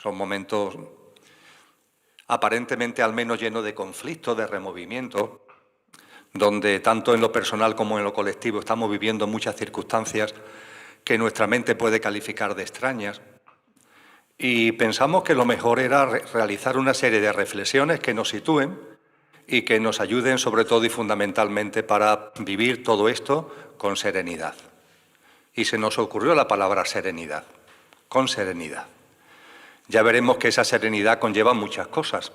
Son momentos aparentemente al menos llenos de conflicto, de removimiento, donde tanto en lo personal como en lo colectivo estamos viviendo muchas circunstancias que nuestra mente puede calificar de extrañas. Y pensamos que lo mejor era realizar una serie de reflexiones que nos sitúen y que nos ayuden sobre todo y fundamentalmente para vivir todo esto con serenidad. Y se nos ocurrió la palabra serenidad, con serenidad. Ya veremos que esa serenidad conlleva muchas cosas.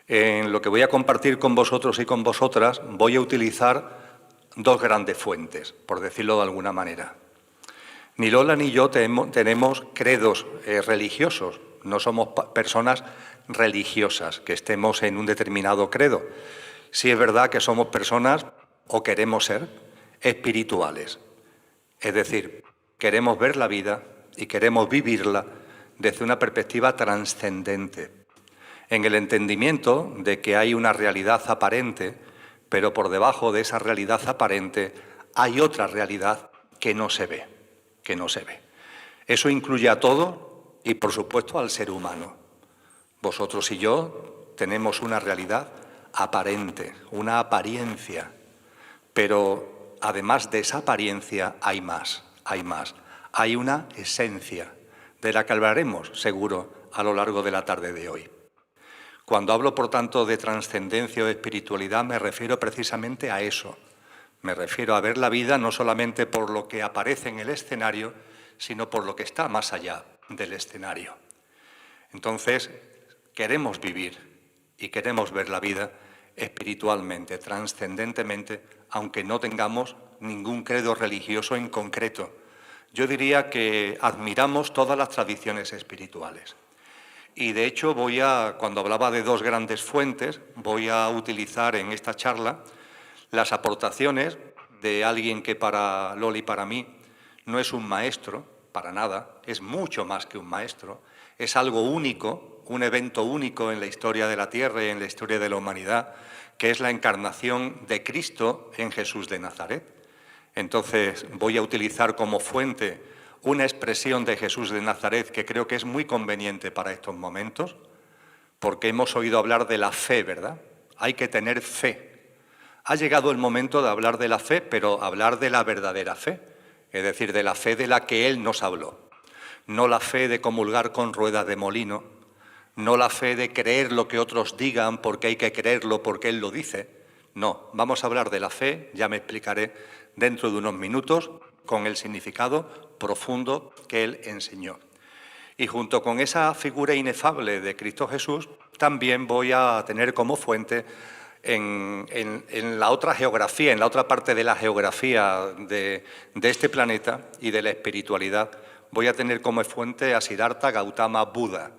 En lo que voy a compartir con vosotros y con vosotras voy a utilizar dos grandes fuentes, por decirlo de alguna manera. Ni Lola ni yo tenemos credos religiosos, no somos personas religiosas que estemos en un determinado credo. Sí es verdad que somos personas, o queremos ser, espirituales. Es decir, queremos ver la vida y queremos vivirla desde una perspectiva trascendente, en el entendimiento de que hay una realidad aparente, pero por debajo de esa realidad aparente hay otra realidad que no se ve, que no se ve. Eso incluye a todo y, por supuesto, al ser humano. Vosotros y yo tenemos una realidad aparente, una apariencia, pero además de esa apariencia hay más, hay más. Hay una esencia de la que hablaremos, seguro, a lo largo de la tarde de hoy. Cuando hablo, por tanto, de trascendencia o espiritualidad, me refiero precisamente a eso. Me refiero a ver la vida no solamente por lo que aparece en el escenario, sino por lo que está más allá del escenario. Entonces, queremos vivir y queremos ver la vida espiritualmente, trascendentemente, aunque no tengamos ningún credo religioso en concreto. Yo diría que admiramos todas las tradiciones espirituales. Y de hecho cuando hablaba de dos grandes fuentes, voy a utilizar en esta charla las aportaciones de alguien que para Loli y para mí no es un maestro, para nada, es mucho más que un maestro, es algo único, un evento único en la historia de la Tierra y en la historia de la humanidad, que es la encarnación de Cristo en Jesús de Nazaret. Entonces voy a utilizar como fuente una expresión de Jesús de Nazaret que creo que es muy conveniente para estos momentos, porque hemos oído hablar de la fe, ¿verdad? Hay que tener fe. Ha llegado el momento de hablar de la fe, pero hablar de la verdadera fe, es decir, de la fe de la que Él nos habló. No la fe de comulgar con ruedas de molino, no la fe de creer lo que otros digan porque hay que creerlo porque Él lo dice. No, vamos a hablar de la fe, ya me explicaré dentro de unos minutos, con el significado profundo que Él enseñó. Y junto con esa figura inefable de Cristo Jesús, también voy a tener como fuente en la otra geografía, en la otra parte de la geografía de este planeta y de la espiritualidad, voy a tener como fuente a Siddhartha Gautama Buda,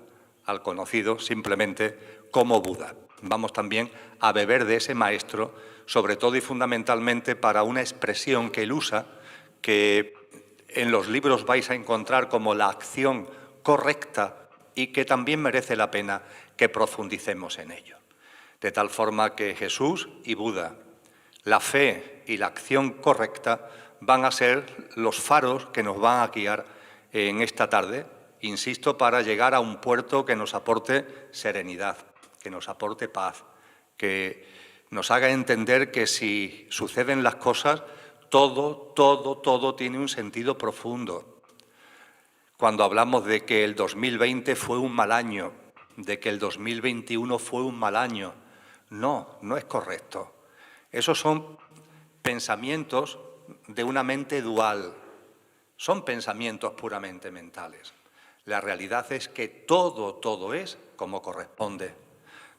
al conocido simplemente como Buda. Vamos también a beber de ese maestro, sobre todo y fundamentalmente para una expresión que él usa, que en los libros vais a encontrar como la acción correcta y que también merece la pena que profundicemos en ello. De tal forma que Jesús y Buda, la fe y la acción correcta van a ser los faros que nos van a guiar en esta tarde, insisto, para llegar a un puerto que nos aporte serenidad, que nos aporte paz, que nos haga entender que si suceden las cosas, todo tiene un sentido profundo. Cuando hablamos de que el 2020 fue un mal año, de que el 2021 fue un mal año, no es correcto. Esos son pensamientos de una mente dual, son pensamientos puramente mentales. La realidad es que todo es como corresponde.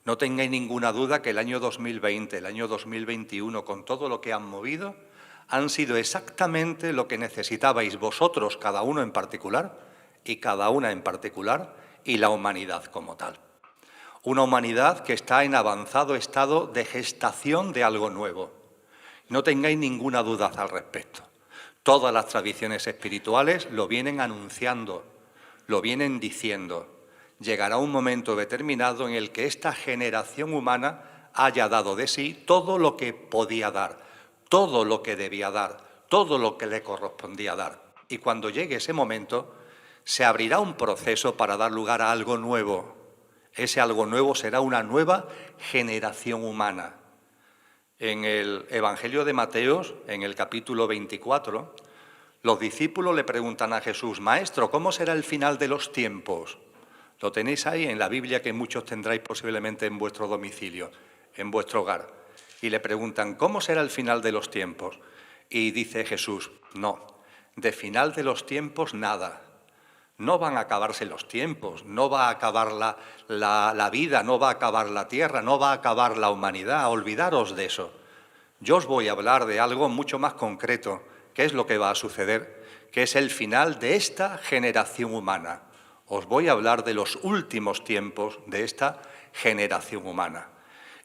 No tengáis ninguna duda que el año 2020, el año 2021, con todo lo que han movido, han sido exactamente lo que necesitabais vosotros, cada uno en particular, y cada una en particular, y la humanidad como tal. Una humanidad que está en avanzado estado de gestación de algo nuevo. No tengáis ninguna duda al respecto. Todas las tradiciones espirituales lo vienen anunciando, lo vienen diciendo. Llegará un momento determinado en el que esta generación humana haya dado de sí todo lo que podía dar, todo lo que debía dar, todo lo que le correspondía dar. Y cuando llegue ese momento, se abrirá un proceso para dar lugar a algo nuevo. Ese algo nuevo será una nueva generación humana. En el Evangelio de Mateo, en el capítulo 24, los discípulos le preguntan a Jesús: Maestro, ¿cómo será el final de los tiempos? Lo tenéis ahí en la Biblia, que muchos tendráis posiblemente en vuestro domicilio, en vuestro hogar. Y le preguntan: ¿cómo será el final de los tiempos? Y dice Jesús: no, de final de los tiempos nada. No van a acabarse los tiempos, no va a acabar la vida, no va a acabar la tierra, no va a acabar la humanidad. Olvidaros de eso. Yo os voy a hablar de algo mucho más concreto, que es lo que va a suceder, que es el final de esta generación humana. Os voy a hablar de los últimos tiempos de esta generación humana.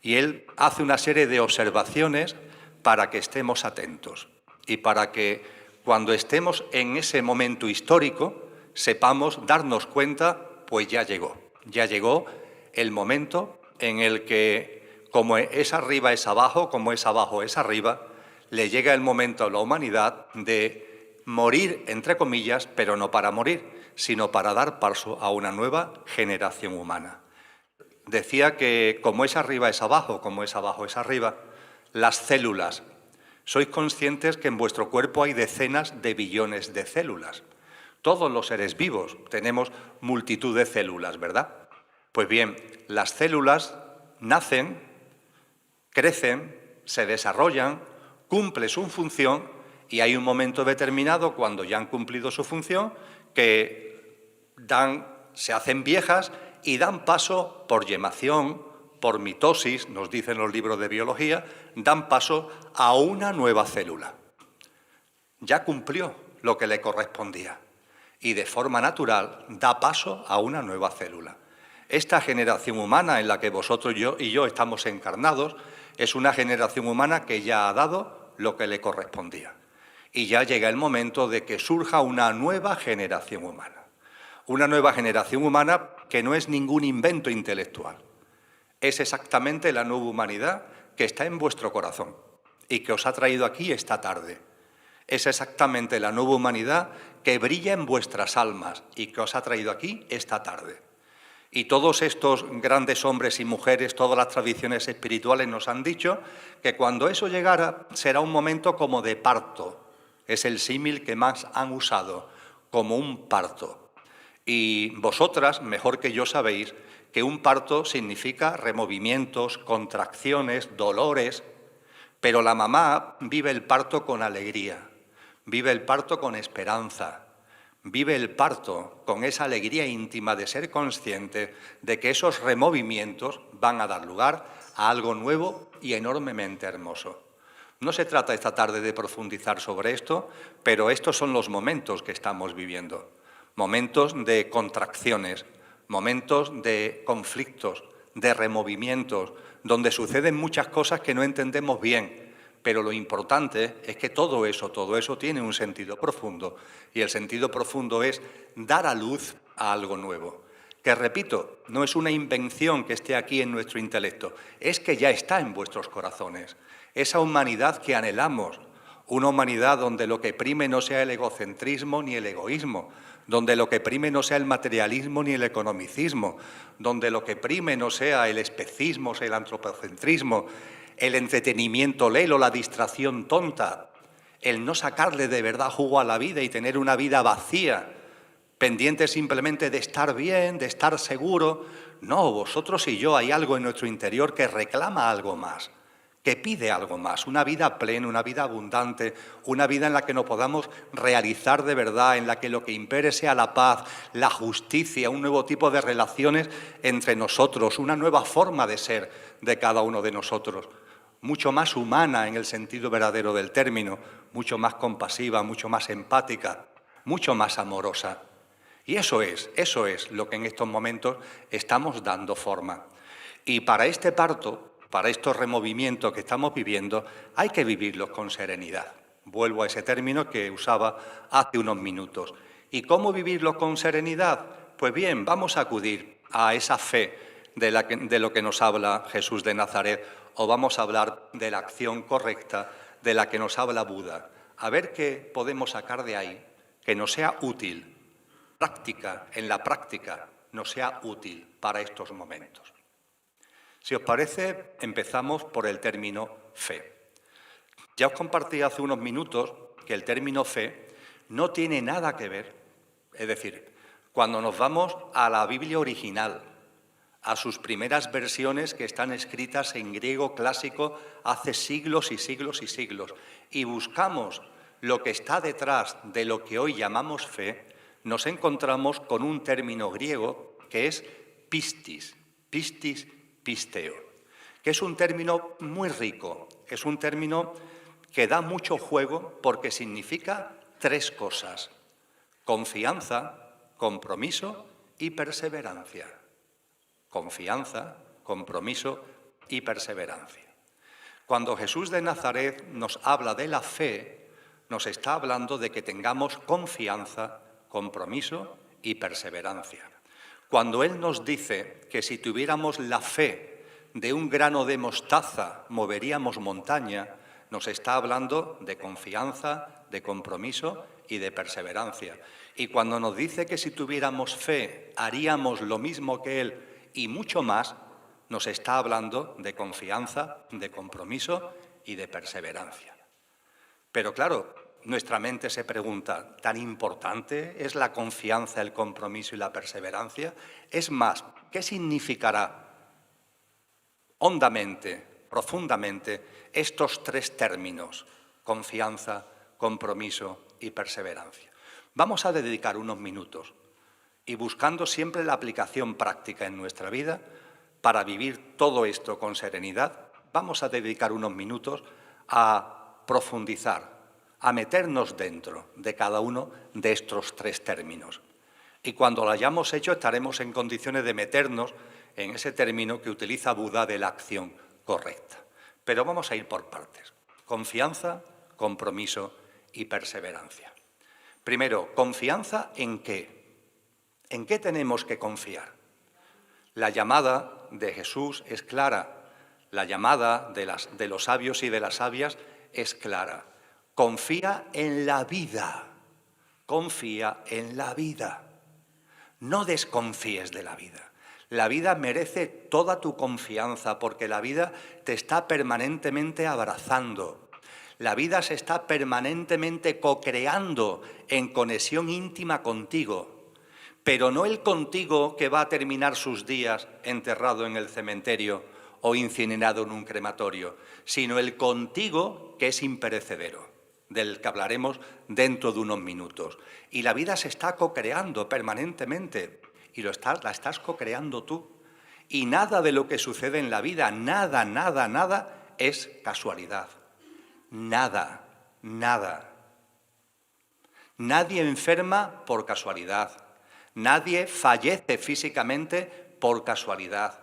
Y él hace una serie de observaciones para que estemos atentos y para que cuando estemos en ese momento histórico sepamos darnos cuenta, pues ya llegó el momento en el que, como es arriba es abajo, como es abajo es arriba, le llega el momento a la humanidad de morir, entre comillas, pero no para morir, sino para dar paso a una nueva generación humana. Decía que como es arriba es abajo, como es abajo es arriba, las células. Sois conscientes que en vuestro cuerpo hay decenas de billones de células. Todos los seres vivos tenemos multitud de células, ¿verdad? Pues bien, las células nacen, crecen, se desarrollan, cumplen su función y hay un momento determinado, cuando ya han cumplido su función, que se hacen viejas y dan paso por gemación, por mitosis, nos dicen los libros de biología, dan paso a una nueva célula. Ya cumplió lo que le correspondía y de forma natural da paso a una nueva célula. Esta generación humana en la que vosotros y yo estamos encarnados es una generación humana que ya ha dado lo que le correspondía. Y ya llega el momento de que surja una nueva generación humana. Una nueva generación humana que no es ningún invento intelectual. Es exactamente la nueva humanidad que está en vuestro corazón y que os ha traído aquí esta tarde. Es exactamente la nueva humanidad que brilla en vuestras almas y que os ha traído aquí esta tarde. Y todos estos grandes hombres y mujeres, todas las tradiciones espirituales nos han dicho que cuando eso llegara será un momento como de parto. Es el símil que más han usado, como un parto. Y vosotras, mejor que yo, sabéis que un parto significa removimientos, contracciones, dolores, pero la mamá vive el parto con alegría, vive el parto con esperanza, vive el parto con esa alegría íntima de ser consciente de que esos removimientos van a dar lugar a algo nuevo y enormemente hermoso. No se trata esta tarde de profundizar sobre esto, pero estos son los momentos que estamos viviendo. Momentos de contracciones, momentos de conflictos, de removimientos, donde suceden muchas cosas que no entendemos bien, pero lo importante es que todo eso tiene un sentido profundo, y el sentido profundo es dar a luz a algo nuevo, que, repito, no es una invención que esté aquí en nuestro intelecto, es que ya está en vuestros corazones. Esa humanidad que anhelamos, una humanidad donde lo que prime no sea el egocentrismo ni el egoísmo, donde lo que prime no sea el materialismo ni el economicismo, donde lo que prime no sea el especismo, sea el antropocentrismo, el entretenimiento lelo, la distracción tonta, el no sacarle de verdad jugo a la vida y tener una vida vacía, pendiente simplemente de estar bien, de estar seguro. No, vosotros y yo, hay algo en nuestro interior que reclama algo más, que pide algo más, una vida plena, una vida abundante, una vida en la que nos podamos realizar de verdad, en la que lo que impere sea la paz, la justicia, un nuevo tipo de relaciones entre nosotros, una nueva forma de ser de cada uno de nosotros, mucho más humana en el sentido verdadero del término, mucho más compasiva, mucho más empática, mucho más amorosa. Y eso es lo que en estos momentos estamos dando forma. Y para este parto, para estos removimientos que estamos viviendo, hay que vivirlos con serenidad. Vuelvo a ese término que usaba hace unos minutos. ¿Y cómo vivirlos con serenidad? Pues bien, vamos a acudir a esa fe de lo que nos habla Jesús de Nazaret, o vamos a hablar de la acción correcta de la que nos habla Buda. A ver qué podemos sacar de ahí, que nos sea útil en la práctica, nos sea útil para estos momentos. Si os parece, empezamos por el término fe. Ya os compartí hace unos minutos que el término fe no tiene nada que ver, es decir, cuando nos vamos a la Biblia original, a sus primeras versiones que están escritas en griego clásico hace siglos y siglos y siglos, y buscamos lo que está detrás de lo que hoy llamamos fe, nos encontramos con un término griego que es pistis, pisteo, que es un término muy rico, es un término que da mucho juego porque significa tres cosas: confianza, compromiso y perseverancia. Confianza, compromiso y perseverancia. Cuando Jesús de Nazaret nos habla de la fe, nos está hablando de que tengamos confianza, compromiso y perseverancia. Cuando Él nos dice que si tuviéramos la fe de un grano de mostaza moveríamos montaña, nos está hablando de confianza, de compromiso y de perseverancia. Y cuando nos dice que si tuviéramos fe haríamos lo mismo que Él y mucho más, nos está hablando de confianza, de compromiso y de perseverancia. Pero claro, nuestra mente se pregunta, ¿tan importante es la confianza, el compromiso y la perseverancia? Es más, ¿qué significará hondamente, profundamente, estos tres términos: confianza, compromiso y perseverancia? Vamos a dedicar unos minutos y buscando siempre la aplicación práctica en nuestra vida para vivir todo esto con serenidad, vamos a dedicar unos minutos a profundizar, a meternos dentro de cada uno de estos tres términos. Y cuando lo hayamos hecho estaremos en condiciones de meternos en ese término que utiliza Buda de la acción correcta. Pero vamos a ir por partes. Confianza, compromiso y perseverancia. Primero, ¿confianza en qué? ¿En qué tenemos que confiar? La llamada de Jesús es clara, la llamada de los sabios y de las sabias es clara. Confía en la vida, confía en la vida. No desconfíes de la vida. La vida merece toda tu confianza porque la vida te está permanentemente abrazando. La vida se está permanentemente co-creando en conexión íntima contigo. Pero no el contigo que va a terminar sus días enterrado en el cementerio o incinerado en un crematorio, sino el contigo que es imperecedero, del que hablaremos dentro de unos minutos. Y la vida se está co-creando permanentemente y la estás co-creando tú. Y nada de lo que sucede en la vida, nada es casualidad. Nada. Nadie enferma por casualidad. Nadie fallece físicamente por casualidad.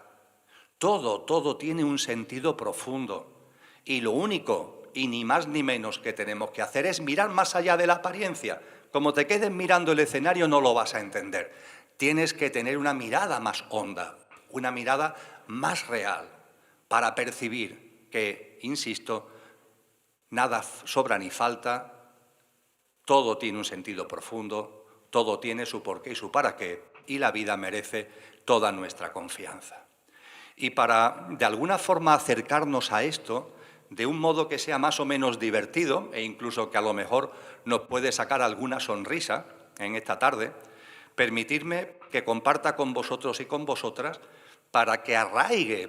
Todo tiene un sentido profundo. Y lo único, y ni más ni menos que tenemos que hacer es mirar más allá de la apariencia. Como te quedes mirando el escenario no lo vas a entender. Tienes que tener una mirada más honda, una mirada más real, para percibir que, insisto, nada sobra ni falta, todo tiene un sentido profundo, todo tiene su porqué y su para qué, y la vida merece toda nuestra confianza. Y para, de alguna forma, acercarnos a esto, de un modo que sea más o menos divertido, e incluso que a lo mejor nos puede sacar alguna sonrisa en esta tarde, permitidme que comparta con vosotros y con vosotras para que arraigue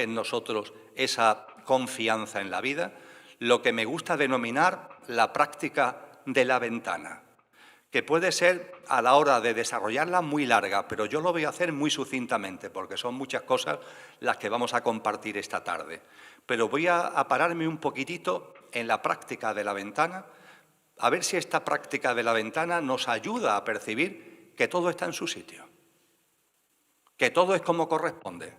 en nosotros esa confianza en la vida, lo que me gusta denominar la práctica de la ventana, que puede ser a la hora de desarrollarla muy larga, pero yo lo voy a hacer muy sucintamente, porque son muchas cosas las que vamos a compartir esta tarde. Pero voy a pararme un poquitito en la práctica de la ventana, a ver si esta práctica de la ventana nos ayuda a percibir que todo está en su sitio, que todo es como corresponde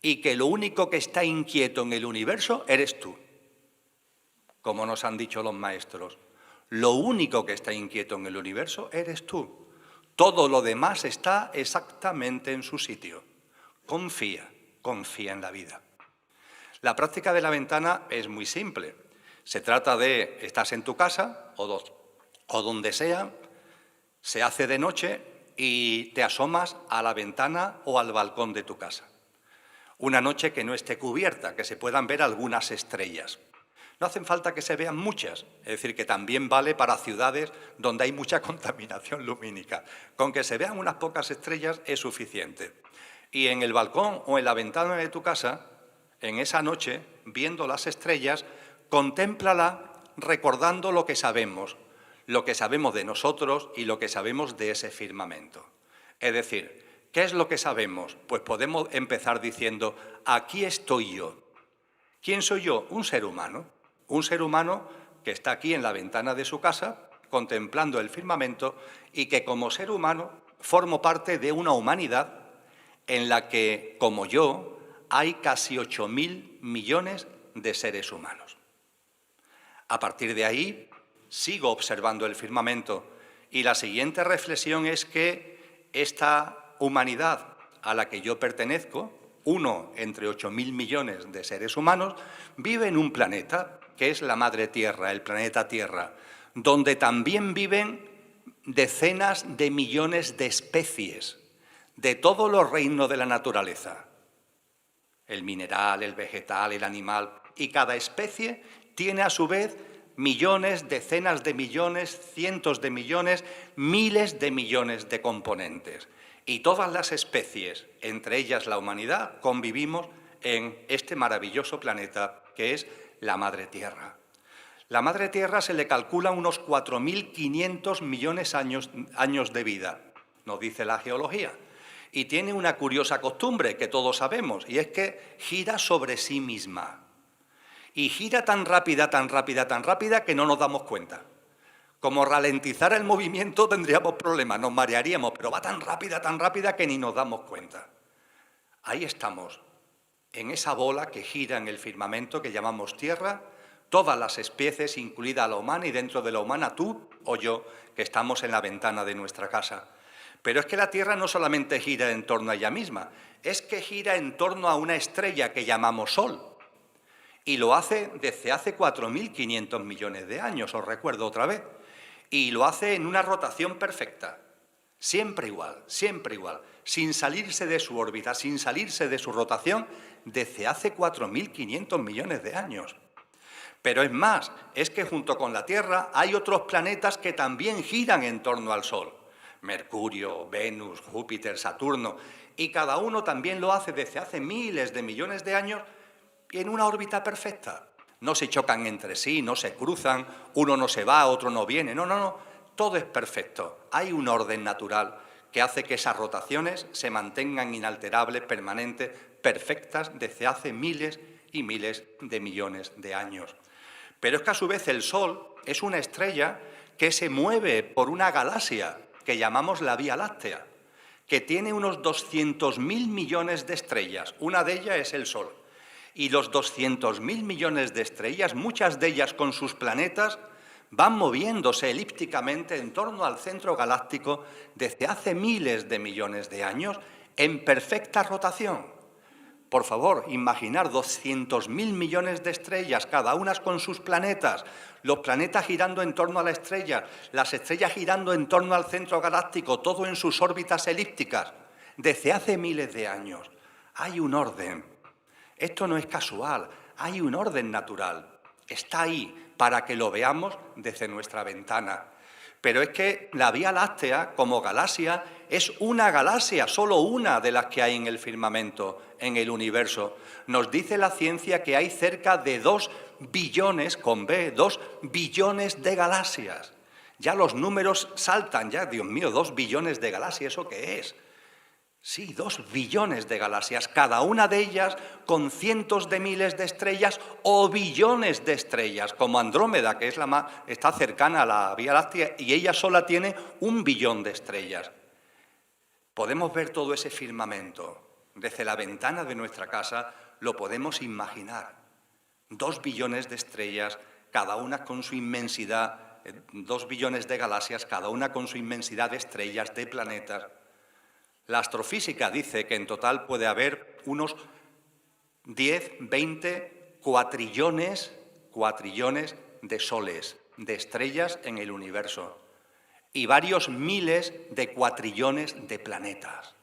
y que lo único que está inquieto en el universo eres tú, como nos han dicho los maestros. Lo único que está inquieto en el universo eres tú. Todo lo demás está exactamente en su sitio. Confía en la vida. La práctica de la ventana es muy simple. Se trata de, estás en tu casa o donde sea, Se hace de noche y te asomas a la ventana o al balcón de tu casa. Una noche que no esté cubierta, que se puedan ver algunas estrellas. No hacen falta que se vean muchas, es decir, que también vale para ciudades donde hay mucha contaminación lumínica. Con que se vean unas pocas estrellas es suficiente. Y en el balcón o en la ventana de tu casa, en esa noche, viendo las estrellas, contémplala recordando lo que sabemos de nosotros y lo que sabemos de ese firmamento. Es decir, ¿qué es lo que sabemos? Pues podemos empezar diciendo, aquí estoy yo. ¿Quién soy yo? Un ser humano que está aquí en la ventana de su casa, contemplando el firmamento y que como ser humano formo parte de una humanidad en la que, como yo, hay casi 8.000 millones de seres humanos. A partir de ahí, sigo observando el firmamento y la siguiente reflexión es que esta humanidad a la que yo pertenezco, uno entre 8.000 millones de seres humanos, vive en un planeta que es la Madre Tierra, el planeta Tierra, donde también viven decenas de millones de especies de todos los reinos de la naturaleza, el mineral, el vegetal, el animal, y cada especie tiene a su vez millones, decenas de millones, cientos de millones, miles de millones de componentes. Y todas las especies, entre ellas la humanidad, convivimos en este maravilloso planeta que es la Madre Tierra. La Madre Tierra se le calcula unos 4.500 millones años de vida, nos dice la geología. Y tiene una curiosa costumbre que todos sabemos, y es que gira sobre sí misma. Y gira tan rápida que no nos damos cuenta. Como ralentizara el movimiento tendríamos problemas, nos marearíamos, pero va tan rápida que ni nos damos cuenta. Ahí estamos, en esa bola que gira en el firmamento que llamamos Tierra, todas las especies, incluida la humana, y dentro de la humana tú o yo, que estamos en la ventana de nuestra casa. Pero es que la Tierra no solamente gira en torno a ella misma, es que gira en torno a una estrella que llamamos Sol. Y lo hace desde hace 4.500 millones de años, os recuerdo otra vez. Y lo hace en una rotación perfecta, siempre igual, sin salirse de su órbita, sin salirse de su rotación, desde hace 4.500 millones de años. Pero es más, es que junto con la Tierra hay otros planetas que también giran en torno al Sol. Mercurio, Venus, Júpiter, Saturno, y cada uno también lo hace desde hace miles de millones de años y en una órbita perfecta. No se chocan entre sí, no se cruzan, uno no se va, otro no viene, no, todo es perfecto. Hay un orden natural que hace que esas rotaciones se mantengan inalterables, permanentes, perfectas desde hace miles y miles de millones de años. Pero es que a su vez el Sol es una estrella que se mueve por una galaxia que llamamos la Vía Láctea, que tiene unos 200.000 millones de estrellas. Una de ellas es el Sol. Y los 200.000 millones de estrellas, muchas de ellas con sus planetas, van moviéndose elípticamente en torno al centro galáctico desde hace miles de millones de años en perfecta rotación. Por favor, imaginar 200.000 millones de estrellas, cada una con sus planetas, los planetas girando en torno a la estrella, las estrellas girando en torno al centro galáctico, todo en sus órbitas elípticas, desde hace miles de años. Hay un orden. Esto no es casual, hay un orden natural. Está ahí para que lo veamos desde nuestra ventana. Pero es que la Vía Láctea, como galaxia, es una galaxia, solo una de las que hay en el firmamento, en el universo. Nos dice la ciencia que hay cerca de 2 billones, con B, 2 billones de galaxias. Ya los números saltan, ya, Dios mío, 2 billones de galaxias, ¿eso qué es? Sí, 2 billones de galaxias, cada una de ellas con cientos de miles de estrellas o billones de estrellas, como Andrómeda, que es está cercana a la Vía Láctea, y ella sola tiene 1 billón de estrellas. Podemos ver todo ese firmamento. Desde la ventana de nuestra casa lo podemos imaginar. 2 billones de estrellas, cada una con su inmensidad, 2 billones de galaxias, cada una con su inmensidad de estrellas, de planetas. La astrofísica dice que en total puede haber unos 10, 20 cuatrillones de soles, de estrellas en el universo. y varios miles de cuatrillones de planetas.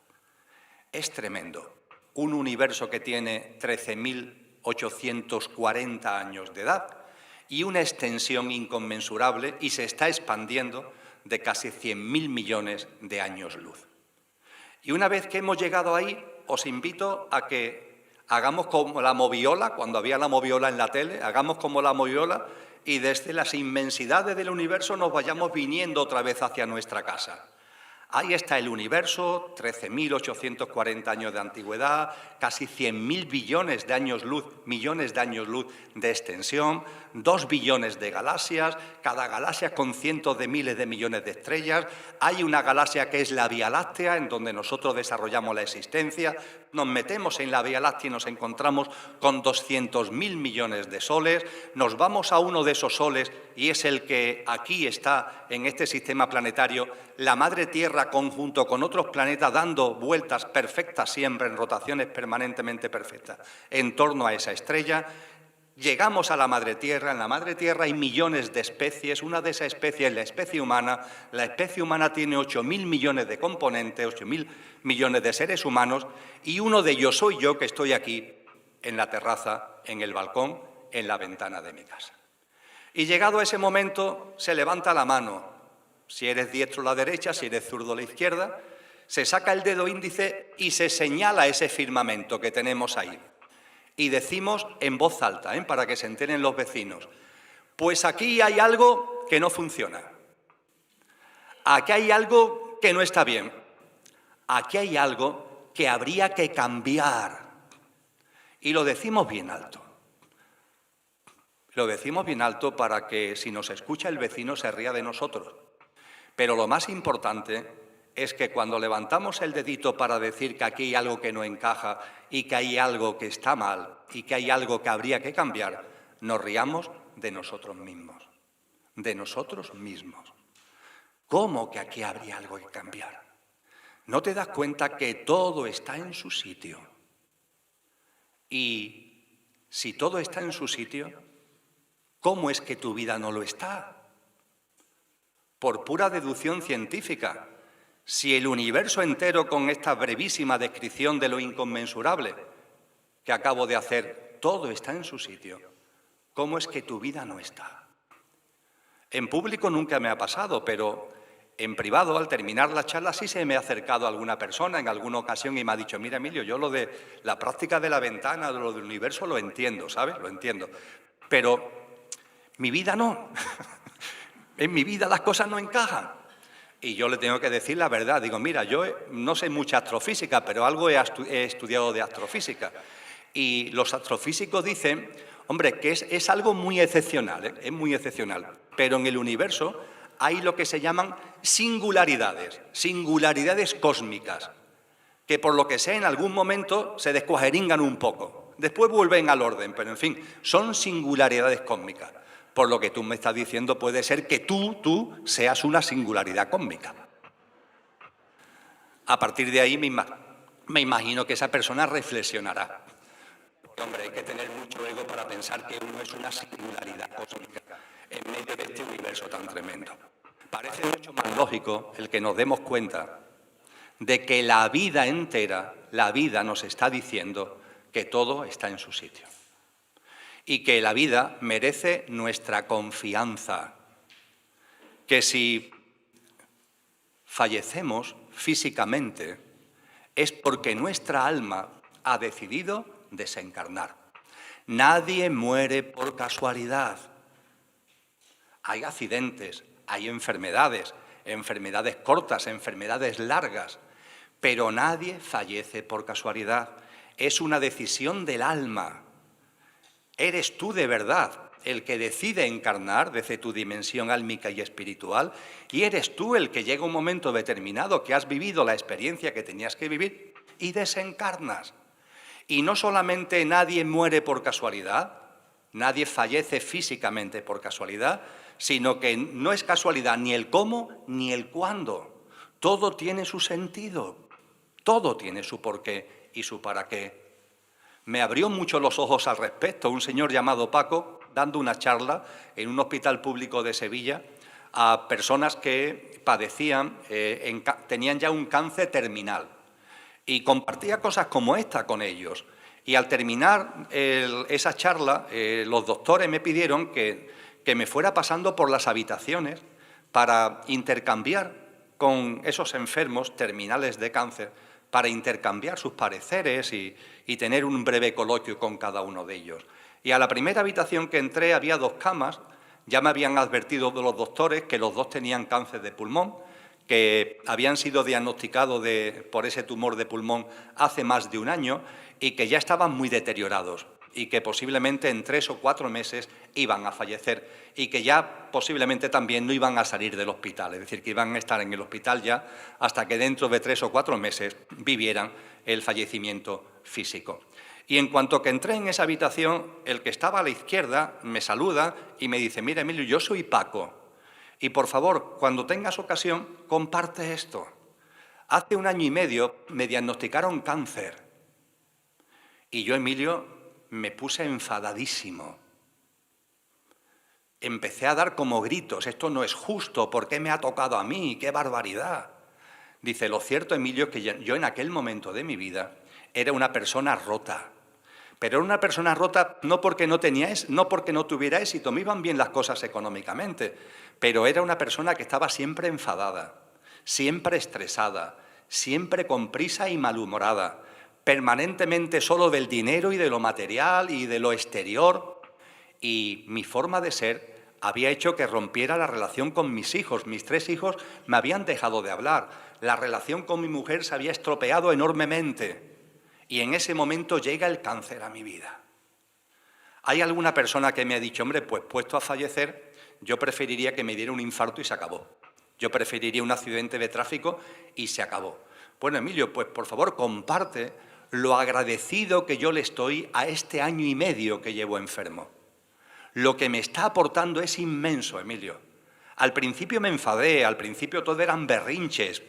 Es tremendo. Un universo que tiene 13.840 años de edad y una extensión inconmensurable y se está expandiendo de casi 100.000 millones de años luz. Y una vez que hemos llegado ahí, os invito a que hagamos como la moviola, cuando había la moviola en la tele, hagamos como la moviola y desde las inmensidades del universo nos vayamos viniendo otra vez hacia nuestra casa. Ahí está el universo, 13.840 años de antigüedad, casi 100.000 billones de años luz, millones de años luz de extensión, 2 billones de galaxias, cada galaxia con cientos de miles de millones de estrellas. Hay una galaxia que es la Vía Láctea, en donde nosotros desarrollamos la existencia. Nos metemos en la Vía Láctea y nos encontramos con 200.000 millones de soles. Nos vamos a uno de esos soles y es el que aquí está en este sistema planetario, la Madre Tierra conjunto con otros planetas dando vueltas perfectas siempre en rotaciones permanentemente perfectas en torno a esa estrella. Llegamos a la Madre Tierra. En la Madre Tierra hay millones de especies. Una de esas especies es la especie humana. La especie humana tiene 8.000 millones de componentes, 8.000 millones de seres humanos, y uno de ellos soy yo, que estoy aquí en la terraza, en el balcón, en la ventana de mi casa. Y llegado a ese momento, se levanta la mano. Si eres diestro, la derecha; si eres zurdo, la izquierda. Se saca el dedo índice y se señala ese firmamento que tenemos ahí. Y decimos en voz alta, para que se enteren los vecinos: pues aquí hay algo que no funciona. Aquí hay algo que no está bien. Aquí hay algo que habría que cambiar. Y lo decimos bien alto. Lo decimos bien alto para que, si nos escucha el vecino, se ría de nosotros. Pero lo más importante es que cuando levantamos el dedito para decir que aquí hay algo que no encaja y que hay algo que está mal y que hay algo que habría que cambiar, nos riamos de nosotros mismos. De nosotros mismos. ¿Cómo que aquí habría algo que cambiar? ¿No te das cuenta que todo está en su sitio? Y si todo está en su sitio, ¿cómo es que tu vida no lo está? Por pura deducción científica. Si el universo entero, con esta brevísima descripción de lo inconmensurable que acabo de hacer, todo está en su sitio, ¿cómo es que tu vida no está? En público nunca me ha pasado, pero en privado, al terminar la charla, sí se me ha acercado alguna persona en alguna ocasión y me ha dicho: mira, Emilio, yo lo de la práctica de la ventana, de lo del universo, lo entiendo, ¿sabes? Lo entiendo. Pero mi vida no. En mi vida las cosas no encajan. Y yo le tengo que decir la verdad. Digo: mira, yo no sé mucha astrofísica, pero algo he estudiado de astrofísica. Y los astrofísicos dicen, hombre, que es algo muy excepcional, es muy excepcional. Pero en el universo hay lo que se llaman singularidades, singularidades cósmicas, que por lo que sea en algún momento se descuajeringan un poco. Después vuelven al orden, pero en fin, son singularidades cósmicas. Por lo que tú me estás diciendo, puede ser que tú seas una singularidad cósmica. A partir de ahí me imagino que esa persona reflexionará. Porque, hombre, hay que tener mucho ego para pensar que uno es una singularidad cósmica en medio de este universo tan tremendo. Parece mucho más lógico el que nos demos cuenta de que la vida entera, la vida nos está diciendo que todo está en su sitio. Y que la vida merece nuestra confianza, que si fallecemos físicamente es porque nuestra alma ha decidido desencarnar. Nadie muere por casualidad. Hay accidentes, hay enfermedades, enfermedades cortas, enfermedades largas, pero nadie fallece por casualidad. Es una decisión del alma. ¿Eres tú de verdad el que decide encarnar desde tu dimensión álmica y espiritual? ¿Y eres tú el que llega un momento determinado que has vivido la experiencia que tenías que vivir y desencarnas? Y no solamente nadie muere por casualidad, nadie fallece físicamente por casualidad, sino que no es casualidad ni el cómo ni el cuándo. Todo tiene su sentido, todo tiene su porqué y su para qué. Me abrió mucho los ojos al respecto un señor llamado Paco, dando una charla en un hospital público de Sevilla, a personas que padecían, tenían ya un cáncer terminal. Y compartía cosas como esta con ellos. Y al terminar esa charla, los doctores me pidieron que me fuera pasando por las habitaciones para intercambiar con esos enfermos terminales de cáncer, para intercambiar sus pareceres y tener un breve coloquio con cada uno de ellos. Y a la primera habitación que entré había 2 camas. Ya me habían advertido los doctores que los 2 tenían cáncer de pulmón, que habían sido diagnosticados por ese tumor de pulmón hace más de un año y que ya estaban muy deteriorados y que posiblemente en 3 o 4 meses iban a fallecer y que ya posiblemente también no iban a salir del hospital, es decir, que iban a estar en el hospital ya hasta que dentro de 3 o 4 meses vivieran el fallecimiento físico. Y en cuanto que entré en esa habitación, el que estaba a la izquierda me saluda y me dice: mira, Emilio, yo soy Paco, y por favor, cuando tengas ocasión, comparte esto. Hace 1 año y medio me diagnosticaron cáncer. Y yo, Emilio, me puse enfadadísimo. Empecé a dar como gritos: esto no es justo, ¿por qué me ha tocado a mí? ¡Qué barbaridad! Dice: lo cierto, Emilio, es que yo en aquel momento de mi vida era una persona rota. Pero era una persona rota no porque no tuviera éxito, me iban bien las cosas económicamente, pero era una persona que estaba siempre enfadada, siempre estresada, siempre con prisa y malhumorada, permanentemente solo del dinero y de lo material y de lo exterior. Y mi forma de ser había hecho que rompiera la relación con mis hijos. Mis 3 hijos me habían dejado de hablar. La relación con mi mujer se había estropeado enormemente. Y en ese momento llega el cáncer a mi vida. Hay alguna persona que me ha dicho: hombre, pues puesto a fallecer, yo preferiría que me diera un infarto y se acabó. Yo preferiría un accidente de tráfico y se acabó. Bueno, Emilio, pues por favor comparte lo agradecido que yo le estoy a este 1 año y medio que llevo enfermo. Lo que me está aportando es inmenso, Emilio. Al principio me enfadé, al principio todo eran berrinches.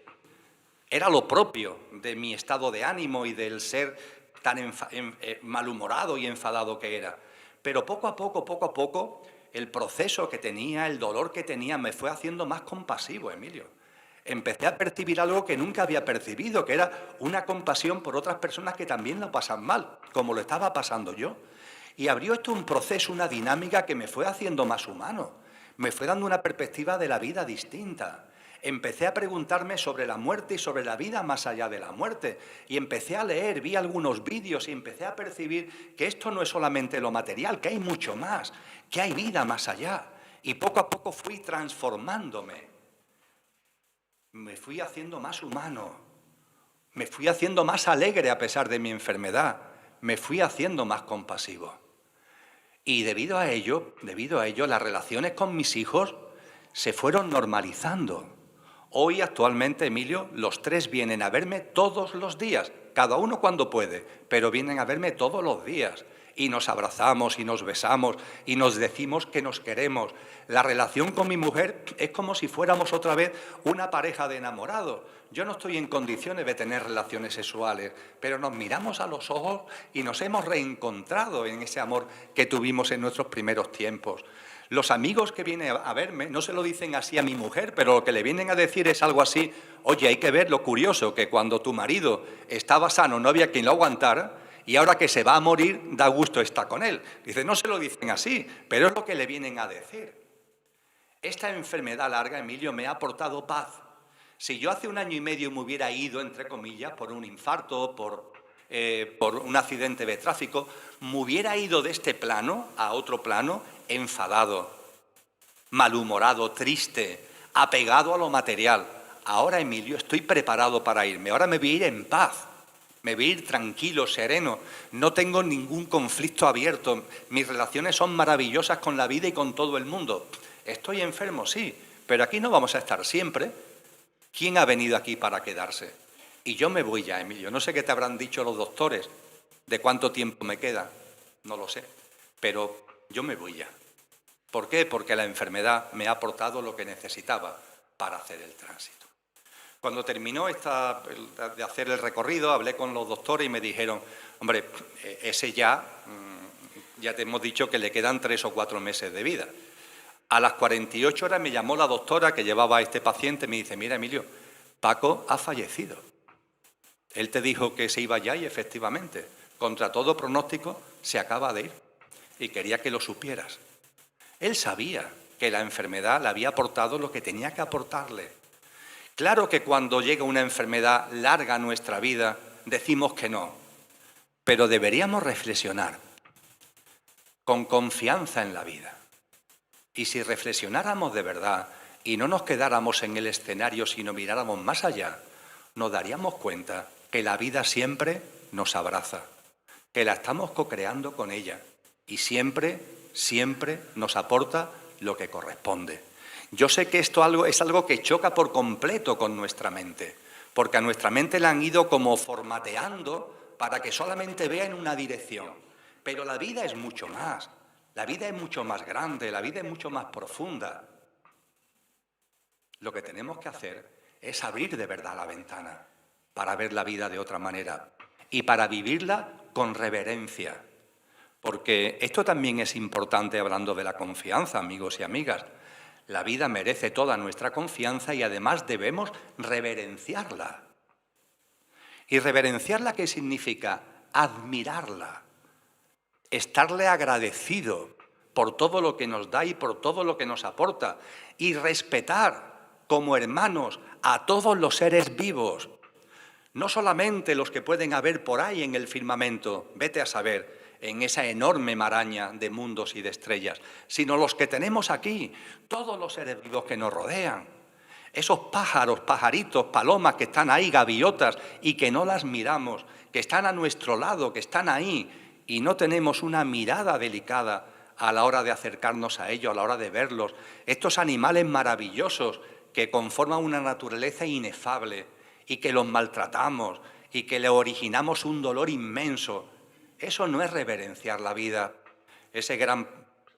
Era lo propio de mi estado de ánimo y del ser tan malhumorado y enfadado que era. Pero poco a poco, el proceso que tenía, el dolor que tenía, me fue haciendo más compasivo, Emilio. Empecé a percibir algo que nunca había percibido, que era una compasión por otras personas que también lo pasan mal, como lo estaba pasando yo. Y abrió esto un proceso, una dinámica que me fue haciendo más humano, me fue dando una perspectiva de la vida distinta. Empecé a preguntarme sobre la muerte y sobre la vida más allá de la muerte. Y empecé a leer, vi algunos vídeos y empecé a percibir que esto no es solamente lo material, que hay mucho más, que hay vida más allá. Y poco a poco fui transformándome. Me fui haciendo más humano. Me fui haciendo más alegre a pesar de mi enfermedad. Me fui haciendo más compasivo. Y debido a ello, las relaciones con mis hijos se fueron normalizando. Hoy, actualmente, Emilio, los 3 vienen a verme todos los días, cada uno cuando puede, pero vienen a verme todos los días. Y nos abrazamos y nos besamos y nos decimos que nos queremos. La relación con mi mujer es como si fuéramos otra vez una pareja de enamorados. Yo no estoy en condiciones de tener relaciones sexuales, pero nos miramos a los ojos y nos hemos reencontrado en ese amor que tuvimos en nuestros primeros tiempos. Los amigos que vienen a verme no se lo dicen así a mi mujer, pero lo que le vienen a decir es algo así: oye, hay que ver lo curioso, que cuando tu marido estaba sano no había quien lo aguantara, y ahora que se va a morir da gusto estar con él. Dice, no se lo dicen así, pero es lo que le vienen a decir. Esta enfermedad larga, Emilio, me ha aportado paz. Si yo hace 1 año y medio me hubiera ido, entre comillas, por un infarto, por un accidente de tráfico, me hubiera ido de este plano a otro plano enfadado, malhumorado, triste, apegado a lo material. Ahora, Emilio, estoy preparado para irme. Ahora me voy a ir en paz. Me voy a ir tranquilo, sereno. No tengo ningún conflicto abierto. Mis relaciones son maravillosas con la vida y con todo el mundo. Estoy enfermo, sí, pero aquí no vamos a estar siempre. ¿Quién ha venido aquí para quedarse? Y yo me voy ya, Emilio. No sé qué te habrán dicho los doctores, de cuánto tiempo me queda. No lo sé, pero yo me voy ya. ¿Por qué? Porque la enfermedad me ha aportado lo que necesitaba para hacer el tránsito. Cuando terminó de hacer el recorrido, hablé con los doctores y me dijeron, hombre, ese ya te hemos dicho que le quedan 3 o 4 meses de vida. A las 48 horas me llamó la doctora que llevaba a este paciente y me dice, mira, Emilio, Paco ha fallecido. Él te dijo que se iba ya y efectivamente, contra todo pronóstico, se acaba de ir. Y quería que lo supieras. Él sabía que la enfermedad le había aportado lo que tenía que aportarle. Claro que cuando llega una enfermedad larga a nuestra vida, decimos que no, pero deberíamos reflexionar con confianza en la vida. Y si reflexionáramos de verdad y no nos quedáramos en el escenario, sino miráramos más allá, nos daríamos cuenta que la vida siempre nos abraza, que la estamos co-creando con ella y siempre nos aporta lo que corresponde. Yo sé que esto es algo que choca por completo con nuestra mente, porque a nuestra mente la han ido como formateando para que solamente vea en una dirección. Pero la vida es mucho más, la vida es mucho más grande, la vida es mucho más profunda. Lo que tenemos que hacer es abrir de verdad la ventana para ver la vida de otra manera y para vivirla con reverencia. Porque esto también es importante hablando de la confianza, amigos y amigas. La vida merece toda nuestra confianza y además debemos reverenciarla. ¿Y reverenciarla qué significa? Admirarla, estarle agradecido por todo lo que nos da y por todo lo que nos aporta y respetar como hermanos a todos los seres vivos, no solamente los que pueden haber por ahí en el firmamento, vete a saber, en esa enorme maraña de mundos y de estrellas, sino los que tenemos aquí, todos los seres vivos que nos rodean. Esos pájaros, pajaritos, palomas que están ahí, gaviotas, y que no las miramos, que están a nuestro lado, que están ahí, y no tenemos una mirada delicada a la hora de acercarnos a ellos, a la hora de verlos. Estos animales maravillosos que conforman una naturaleza inefable y que los maltratamos y que le originamos un dolor inmenso. Eso no es reverenciar la vida. Ese gran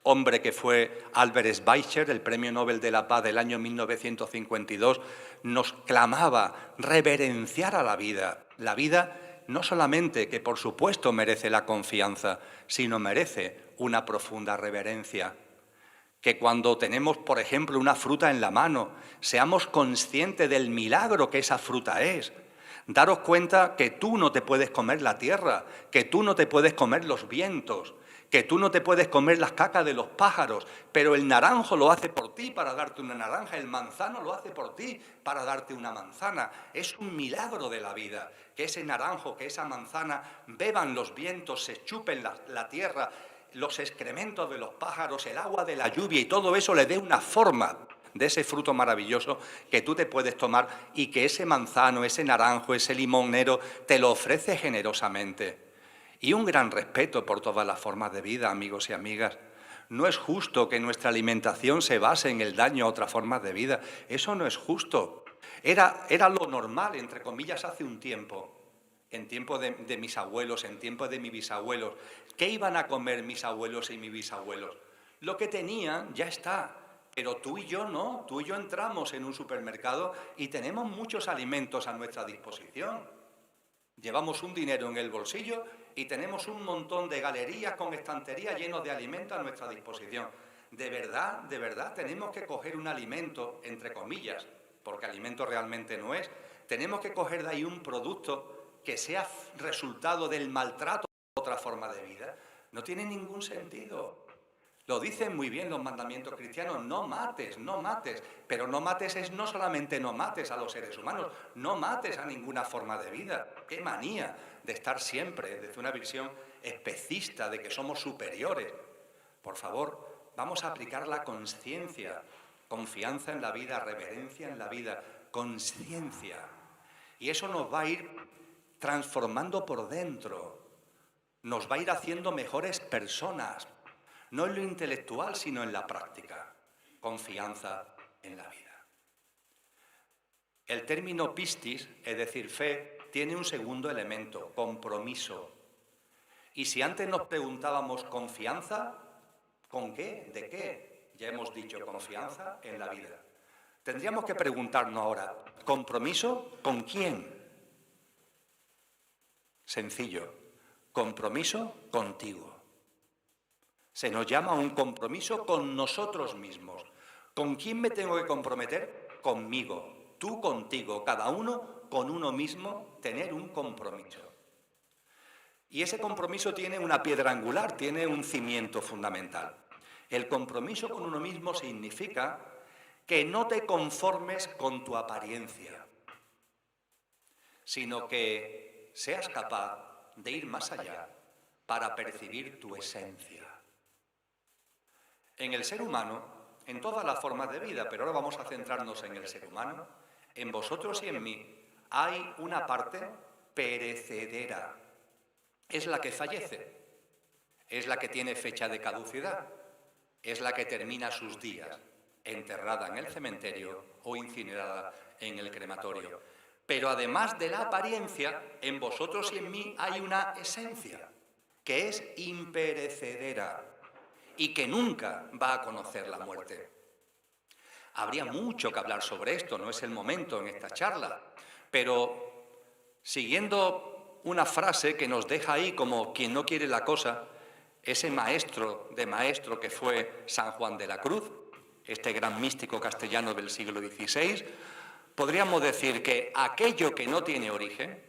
hombre que fue Albert Schweitzer, el Premio Nobel de la Paz del año 1952, nos clamaba reverenciar a la vida. La vida no solamente que por supuesto merece la confianza, sino merece una profunda reverencia. Que cuando tenemos, por ejemplo, una fruta en la mano, seamos conscientes del milagro que esa fruta es. Daros cuenta que tú no te puedes comer la tierra, que tú no te puedes comer los vientos, que tú no te puedes comer las cacas de los pájaros, pero el naranjo lo hace por ti para darte una naranja, el manzano lo hace por ti para darte una manzana. Es un milagro de la vida, que ese naranjo, que esa manzana beban los vientos, se chupen la tierra, los excrementos de los pájaros, el agua de la lluvia y todo eso le dé una forma de ese fruto maravilloso que tú te puedes tomar y que ese manzano, ese naranjo, ese limonero te lo ofrece generosamente. Y un gran respeto por todas las formas de vida, amigos y amigas. No es justo que nuestra alimentación se base en el daño a otras formas de vida. Eso no es justo. Era lo normal, entre comillas, hace un tiempo. En tiempo de mis abuelos, en tiempo de mis bisabuelos. ¿Qué iban a comer mis abuelos y mis bisabuelos? Lo que tenían ya está, pero tú y yo no. Tú y yo entramos en un supermercado y tenemos muchos alimentos a nuestra disposición. Llevamos un dinero en el bolsillo y tenemos un montón de galerías con estanterías llenos de alimentos a nuestra disposición. De verdad, tenemos que coger un alimento, entre comillas, porque alimento realmente no es. Tenemos que coger de ahí un producto que sea resultado del maltrato de otra forma de vida. No tiene ningún sentido. Lo dicen muy bien los mandamientos cristianos, no mates, no mates. Pero no mates es no solamente no mates a los seres humanos, no mates a ninguna forma de vida. ¡Qué manía de estar siempre desde una visión especista de que somos superiores! Por favor, vamos a aplicar la conciencia, confianza en la vida, reverencia en la vida, conciencia. Y eso nos va a ir transformando por dentro, nos va a ir haciendo mejores personas, no en lo intelectual, sino en la práctica. Confianza en la vida. El término pistis, es decir, fe, tiene un segundo elemento, compromiso. Y si antes nos preguntábamos confianza, ¿con qué? ¿De qué? Ya hemos dicho confianza en la vida. Tendríamos que preguntarnos ahora, ¿compromiso con quién? Sencillo, compromiso contigo. Se nos llama a un compromiso con nosotros mismos. ¿Con quién me tengo que comprometer? Conmigo. Tú contigo, cada uno con uno mismo, tener un compromiso. Y ese compromiso tiene una piedra angular, tiene un cimiento fundamental. El compromiso con uno mismo significa que no te conformes con tu apariencia, sino que seas capaz de ir más allá para percibir tu esencia. En el ser humano, en todas las formas de vida, pero ahora vamos a centrarnos en el ser humano, en vosotros y en mí hay una parte perecedera. Es la que fallece, es la que tiene fecha de caducidad, es la que termina sus días, enterrada en el cementerio o incinerada en el crematorio. Pero además de la apariencia, en vosotros y en mí hay una esencia que es imperecedera y que nunca va a conocer la muerte. Habría mucho que hablar sobre esto, no es el momento en esta charla, pero siguiendo una frase que nos deja ahí como quien no quiere la cosa, ese maestro de maestro que fue San Juan de la Cruz, este gran místico castellano del siglo XVI, podríamos decir que aquello que no tiene origen,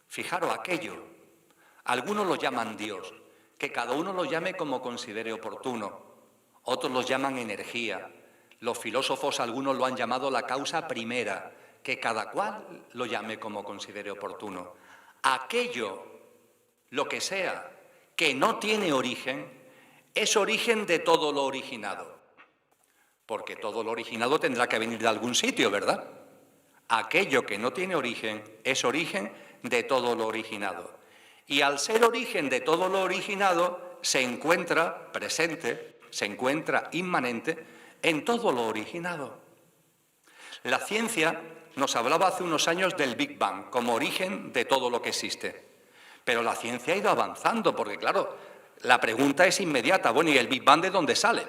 fijaros aquello, algunos lo llaman Dios, que cada uno lo llame como considere oportuno, otros lo llaman energía, los filósofos algunos lo han llamado la causa primera, que cada cual lo llame como considere oportuno. Aquello, lo que sea, que no tiene origen, es origen de todo lo originado. Porque todo lo originado tendrá que venir de algún sitio, ¿verdad? Aquello que no tiene origen es origen de todo lo originado. Y al ser origen de todo lo originado, se encuentra presente, se encuentra inmanente en todo lo originado. La ciencia nos hablaba hace unos años del Big Bang como origen de todo lo que existe. Pero la ciencia ha ido avanzando porque, claro, la pregunta es inmediata. Bueno, ¿y el Big Bang de dónde sale?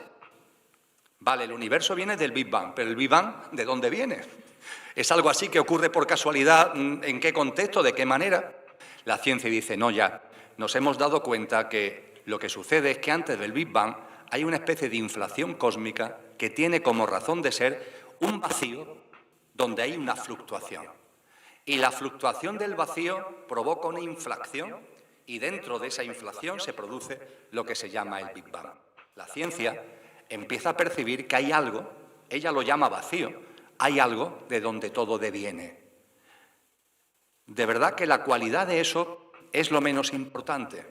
Vale, el universo viene del Big Bang, pero ¿el Big Bang de dónde viene? ¿Es algo así que ocurre por casualidad? ¿En qué contexto? ¿De qué manera? La ciencia dice, no, ya, nos hemos dado cuenta que lo que sucede es que antes del Big Bang hay una especie de inflación cósmica que tiene como razón de ser un vacío donde hay una fluctuación. Y la fluctuación del vacío provoca una inflación y dentro de esa inflación se produce lo que se llama el Big Bang. La ciencia empieza a percibir que hay algo, ella lo llama vacío, hay algo de donde todo deviene. De verdad que la cualidad de eso es lo menos importante.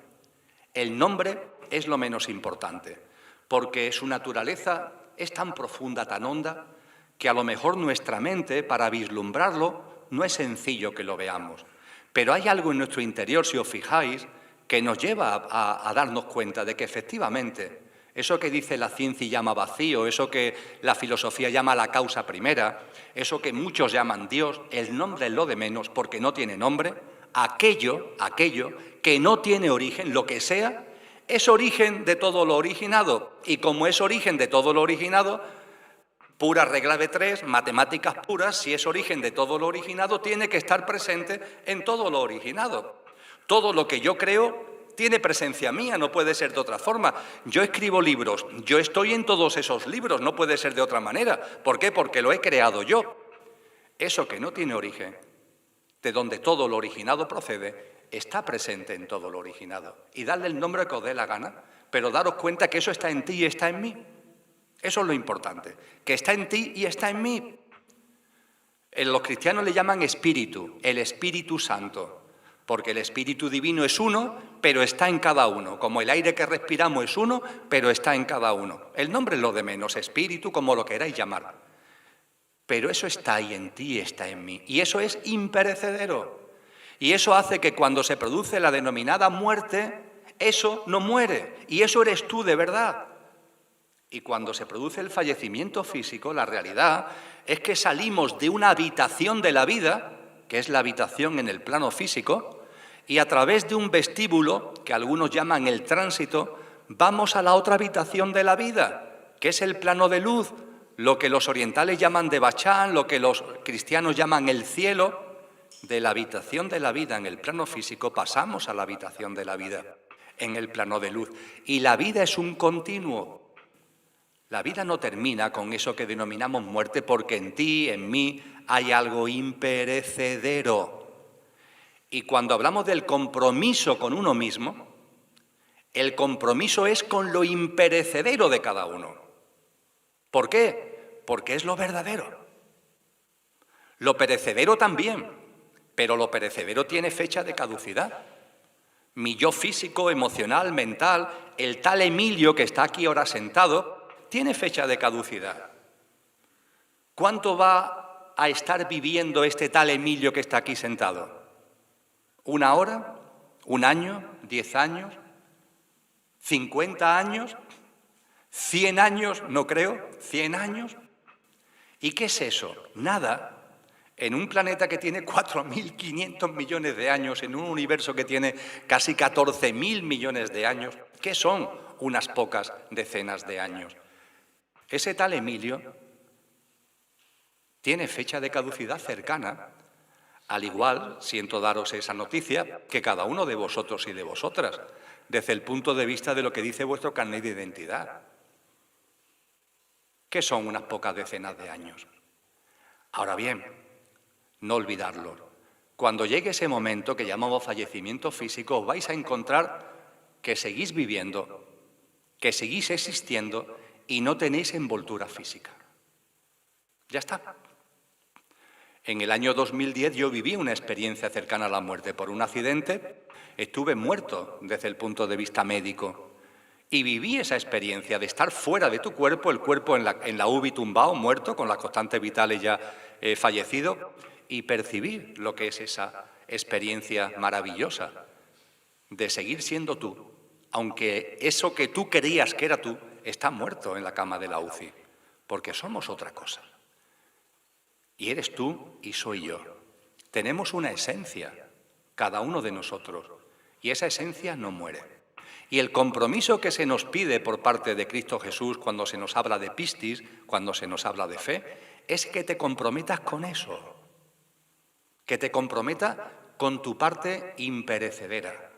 El nombre es lo menos importante, porque su naturaleza es tan profunda, tan honda, que a lo mejor nuestra mente, para vislumbrarlo, no es sencillo que lo veamos. Pero hay algo en nuestro interior, si os fijáis, que nos lleva a darnos cuenta de que efectivamente eso que dice la ciencia y llama vacío, eso que la filosofía llama la causa primera, eso que muchos llaman Dios, el nombre es lo de menos porque no tiene nombre, aquello que no tiene origen, lo que sea, es origen de todo lo originado. Y como es origen de todo lo originado, pura regla de tres, matemáticas puras, si es origen de todo lo originado, tiene que estar presente en todo lo originado. Todo lo que yo creo tiene presencia mía, no puede ser de otra forma. Yo escribo libros, yo estoy en todos esos libros, no puede ser de otra manera. ¿Por qué? Porque lo he creado yo. Eso que no tiene origen, de donde todo lo originado procede, está presente en todo lo originado. Y darle el nombre que os dé la gana, pero daros cuenta que eso está en ti y está en mí. Eso es lo importante, que está en ti y está en mí. Los cristianos le llaman espíritu, el Espíritu Santo. Porque el Espíritu Divino es uno, pero está en cada uno. Como el aire que respiramos es uno, pero está en cada uno. El nombre es lo de menos, espíritu, como lo queráis llamar. Pero eso está ahí en ti y está en mí. Y eso es imperecedero. Y eso hace que cuando se produce la denominada muerte, eso no muere. Y eso eres tú de verdad. Y cuando se produce el fallecimiento físico, la realidad es que salimos de una habitación de la vida, que es la habitación en el plano físico, y a través de un vestíbulo, que algunos llaman el tránsito, vamos a la otra habitación de la vida, que es el plano de luz, lo que los orientales llaman de Bachán, lo que los cristianos llaman el cielo. De la habitación de la vida en el plano físico pasamos a la habitación de la vida en el plano de luz. Y la vida es un continuo. La vida no termina con eso que denominamos muerte, porque en ti, en mí, hay algo imperecedero. Y cuando hablamos del compromiso con uno mismo, el compromiso es con lo imperecedero de cada uno. ¿Por qué? Porque es lo verdadero. Lo perecedero también, pero lo perecedero tiene fecha de caducidad. Mi yo físico, emocional, mental, el tal Emilio que está aquí ahora sentado, tiene fecha de caducidad. ¿Cuánto va a estar viviendo este tal Emilio que está aquí sentado? ¿1 hora? ¿1 año? ¿10 años? ¿50 años? ¿100 años? No creo. ¿100 años? ¿Y qué es eso? Nada. En un planeta que tiene 4.500 millones de años, en un universo que tiene casi 14.000 millones de años, ¿qué son unas pocas decenas de años? Ese tal Emilio tiene fecha de caducidad cercana. Al igual, siento daros esa noticia, que cada uno de vosotros y de vosotras, desde el punto de vista de lo que dice vuestro carnet de identidad. ¿Qué son unas pocas decenas de años? Ahora bien, no olvidarlo. Cuando llegue ese momento que llamamos fallecimiento físico, os vais a encontrar que seguís viviendo, que seguís existiendo y no tenéis envoltura física. Ya está. En el año 2010 yo viví una experiencia cercana a la muerte por un accidente. Estuve muerto desde el punto de vista médico y viví esa experiencia de estar fuera de tu cuerpo, el cuerpo en la UBI tumbado, muerto, con las constantes vitales ya fallecido, y percibir lo que es esa experiencia maravillosa de seguir siendo tú, aunque eso que tú creías que era tú está muerto en la cama de la UCI, porque somos otra cosa. Y eres tú y soy yo. Tenemos una esencia, cada uno de nosotros, y esa esencia no muere. Y el compromiso que se nos pide por parte de Cristo Jesús cuando se nos habla de pistis, cuando se nos habla de fe, es que te comprometas con eso, que te comprometas con tu parte imperecedera.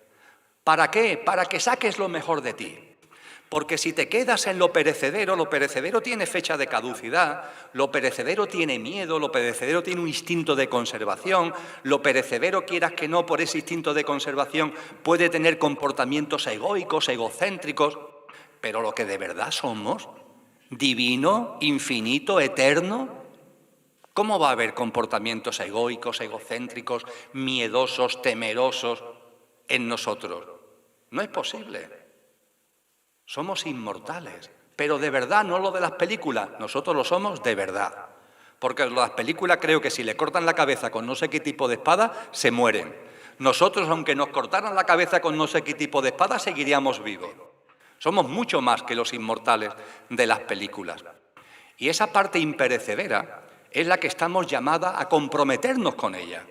¿Para qué? Para que saques lo mejor de ti. Porque si te quedas en lo perecedero tiene fecha de caducidad, lo perecedero tiene miedo, lo perecedero tiene un instinto de conservación, lo perecedero, quieras que no, por ese instinto de conservación, puede tener comportamientos egoicos, egocéntricos, pero lo que de verdad somos, divino, infinito, eterno, ¿cómo va a haber comportamientos egoicos, egocéntricos, miedosos, temerosos en nosotros? No es posible. Somos inmortales, pero de verdad, no lo de las películas, nosotros lo somos de verdad. Porque las películas creo que si le cortan la cabeza con no sé qué tipo de espada, se mueren. Nosotros, aunque nos cortaran la cabeza con no sé qué tipo de espada, seguiríamos vivos. Somos mucho más que los inmortales de las películas. Y esa parte imperecedera es la que estamos llamadas a comprometernos con ella.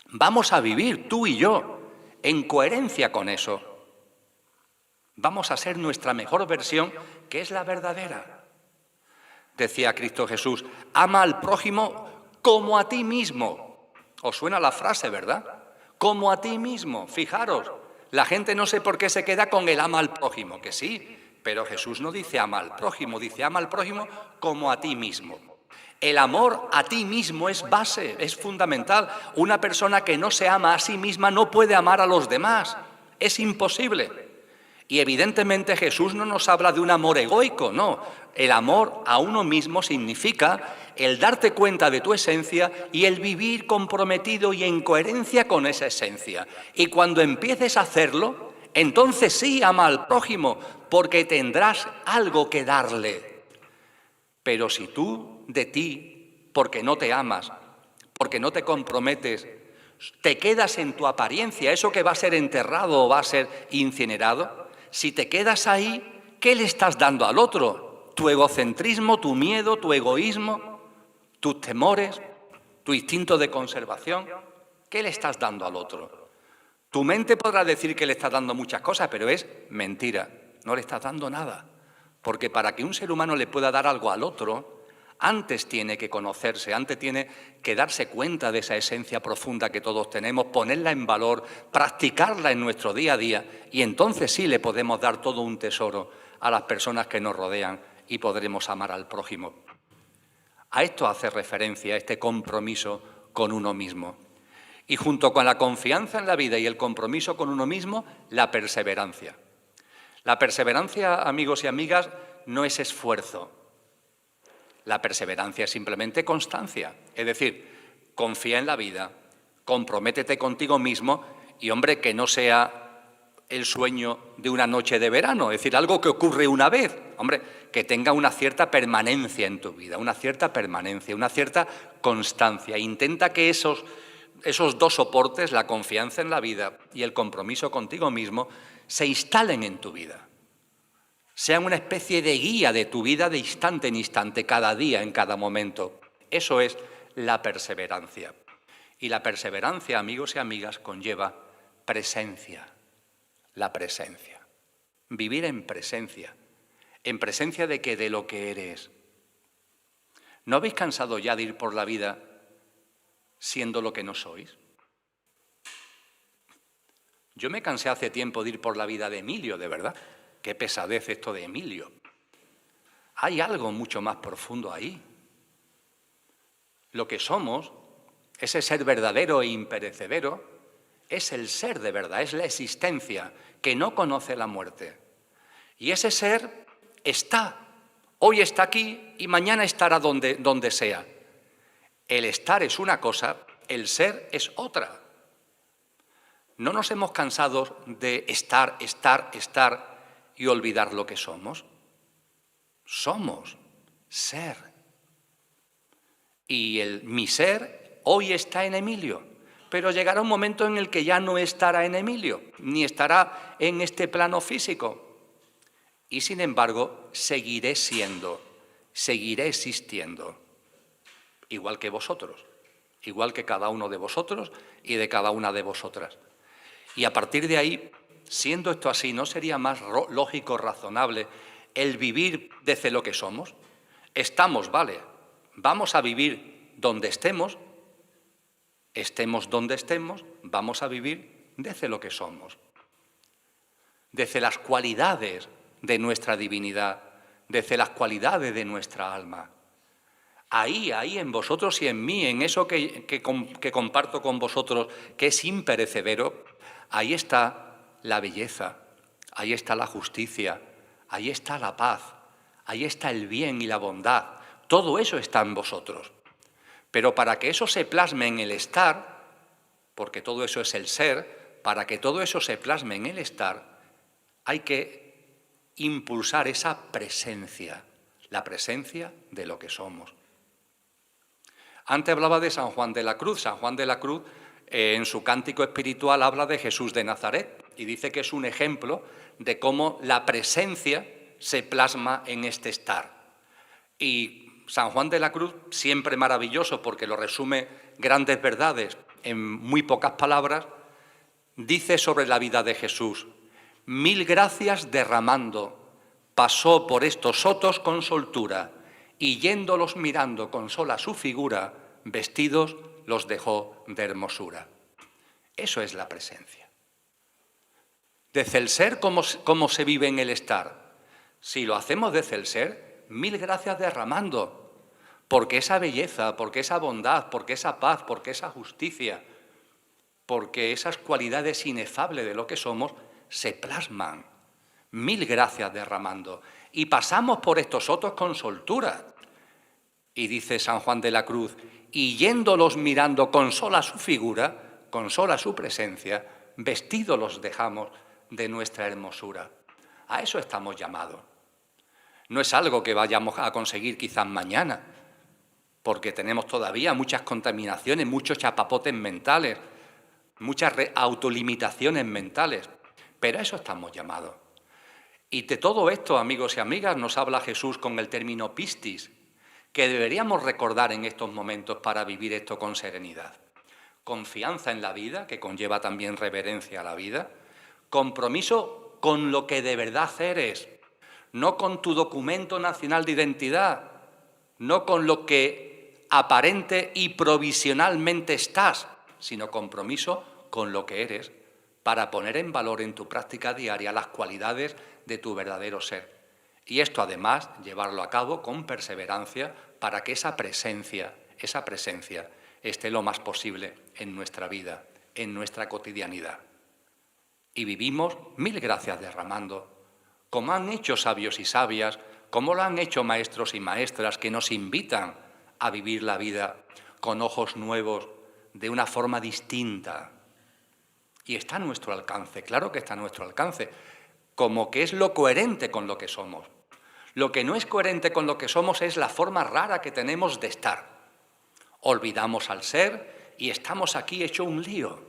Vamos a vivir, tú y yo, en coherencia con eso. Vamos a ser nuestra mejor versión, que es la verdadera. Decía Cristo Jesús, ama al prójimo como a ti mismo. ¿Os suena la frase, verdad? Como a ti mismo. Fijaros, la gente no sé por qué se queda con el ama al prójimo, que sí, pero Jesús no dice ama al prójimo, dice ama al prójimo como a ti mismo. El amor a ti mismo es base, es fundamental. Una persona que no se ama a sí misma no puede amar a los demás. Es imposible. Y evidentemente Jesús no nos habla de un amor egoico, no. El amor a uno mismo significa el darte cuenta de tu esencia y el vivir comprometido y en coherencia con esa esencia. Y cuando empieces a hacerlo, entonces sí ama al prójimo, porque tendrás algo que darle. Pero si tú de ti, porque no te amas, porque no te comprometes, te quedas en tu apariencia, eso que va a ser enterrado o va a ser incinerado, si te quedas ahí, ¿qué le estás dando al otro? ¿Tu egocentrismo, tu miedo, tu egoísmo, tus temores, tu instinto de conservación? ¿Qué le estás dando al otro? Tu mente podrá decir que le estás dando muchas cosas, pero es mentira, no le estás dando nada. Porque para que un ser humano le pueda dar algo al otro, Antes tiene que conocerse, antes tiene que darse cuenta de esa esencia profunda que todos tenemos, ponerla en valor, practicarla en nuestro día a día, y entonces sí le podemos dar todo un tesoro a las personas que nos rodean y podremos amar al prójimo. A esto hace referencia este compromiso con uno mismo. Y junto con la confianza en la vida y el compromiso con uno mismo, la perseverancia. La perseverancia, amigos y amigas, no es esfuerzo. La perseverancia es simplemente constancia. Es decir, confía en la vida, comprométete contigo mismo y, hombre, que no sea el sueño de una noche de verano, es decir, algo que ocurre una vez, hombre, que tenga una cierta permanencia en tu vida, una cierta permanencia, una cierta constancia. Intenta que esos dos soportes, la confianza en la vida y el compromiso contigo mismo, se instalen en tu vida. Sean una especie de guía de tu vida de instante en instante, cada día, en cada momento. Eso es la perseverancia. Y la perseverancia, amigos y amigas, conlleva presencia. La presencia. Vivir en presencia. ¿En presencia de qué? De lo que eres. ¿No habéis cansado ya de ir por la vida siendo lo que no sois? Yo me cansé hace tiempo de ir por la vida de Emilio, de verdad. Qué pesadez esto de Emilio. Hay algo mucho más profundo ahí. Lo que somos, ese ser verdadero e imperecedero, es el ser de verdad, es la existencia que no conoce la muerte. Y ese ser está, hoy está aquí y mañana estará donde sea. El estar es una cosa, el ser es otra. ¿No nos hemos cansado de estar y olvidar lo que somos? Somos ser. Y mi ser hoy está en Emilio, pero llegará un momento en el que ya no estará en Emilio, ni estará en este plano físico. Y sin embargo, seguiré siendo, seguiré existiendo, igual que vosotros, igual que cada uno de vosotros y de cada una de vosotras. Y a partir de ahí, siendo esto así, ¿no sería más lógico, razonable, el vivir desde lo que somos? Estamos, vale, vamos a vivir donde estemos donde estemos, vamos a vivir desde lo que somos, desde las cualidades de nuestra divinidad, desde las cualidades de nuestra alma. Ahí en vosotros y en mí, en eso que comparto con vosotros, que es imperecedero, ahí está la belleza, ahí está la justicia, ahí está la paz, ahí está el bien y la bondad. Todo eso está en vosotros. Pero para que eso se plasme en el estar, porque todo eso es el ser, para que todo eso se plasme en el estar, hay que impulsar esa presencia, la presencia de lo que somos. Antes hablaba de San Juan de la Cruz. San Juan de la Cruz, en su cántico espiritual, habla de Jesús de Nazaret y dice que es un ejemplo de cómo la presencia se plasma en este estar. Y San Juan de la Cruz, siempre maravilloso porque lo resume grandes verdades en muy pocas palabras, dice sobre la vida de Jesús: 1000 gracias derramando, pasó por estos sotos con soltura, y yéndolos mirando con sola su figura, vestidos los dejó de hermosura. Eso es la presencia. Desde el ser, ¿cómo se vive en el estar? Si lo hacemos desde el ser, 1000 gracias derramando, porque esa belleza, porque esa bondad, porque esa paz, porque esa justicia, porque esas cualidades inefables de lo que somos se plasman. 1000 gracias derramando. Y pasamos por estos sotos con soltura. Y dice San Juan de la Cruz, y yéndolos mirando con sola su figura, con sola su presencia, vestidos los dejamos de nuestra hermosura. A eso estamos llamados. No es algo que vayamos a conseguir quizás mañana, porque tenemos todavía muchas contaminaciones, muchos chapapotes mentales, muchas autolimitaciones mentales, pero a eso estamos llamados. Y de todo esto, amigos y amigas, nos habla Jesús con el término pistis, que deberíamos recordar en estos momentos para vivir esto con serenidad. Confianza en la vida, que conlleva también reverencia a la vida, compromiso con lo que de verdad eres, no con tu documento nacional de identidad, no con lo que aparente y provisionalmente estás, sino compromiso con lo que eres, para poner en valor en tu práctica diaria las cualidades de tu verdadero ser. Y esto, además, llevarlo a cabo con perseverancia para que esa presencia esté lo más posible en nuestra vida, en nuestra cotidianidad. Y vivimos mil gracias derramando, como han hecho sabios y sabias, como lo han hecho maestros y maestras que nos invitan a vivir la vida con ojos nuevos, de una forma distinta. Y está a nuestro alcance, claro que está a nuestro alcance, como que es lo coherente con lo que somos. Lo que no es coherente con lo que somos es la forma rara que tenemos de estar. Olvidamos al ser y estamos aquí hecho un lío,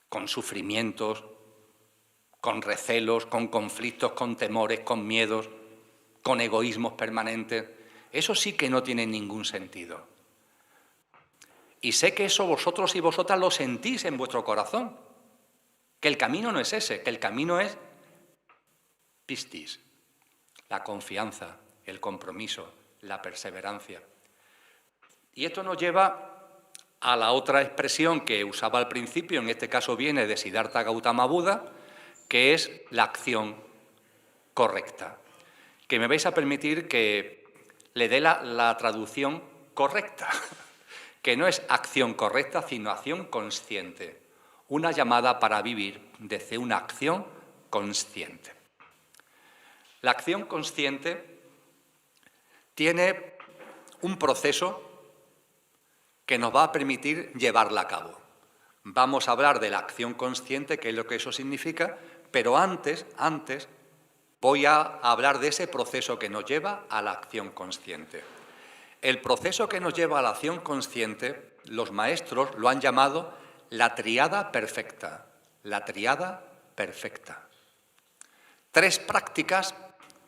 con sufrimientos, con recelos, con conflictos, con temores, con miedos, con egoísmos permanentes. Eso sí que no tiene ningún sentido. Y sé que eso vosotros y vosotras lo sentís en vuestro corazón, que el camino no es ese, que el camino es pistis, la confianza, el compromiso, la perseverancia. Y esto nos lleva a la otra expresión que usaba al principio, en este caso viene de Siddhartha Gautama Buda, que es la acción correcta. Que me vais a permitir que le dé la traducción correcta, que no es acción correcta, sino acción consciente. Una llamada para vivir desde una acción consciente. La acción consciente tiene un proceso que nos va a permitir llevarla a cabo. Vamos a hablar de la acción consciente, qué es lo que eso significa, pero antes voy a hablar de ese proceso que nos lleva a la acción consciente. El proceso que nos lleva a la acción consciente, los maestros lo han llamado la tríada perfecta. La tríada perfecta. 3 prácticas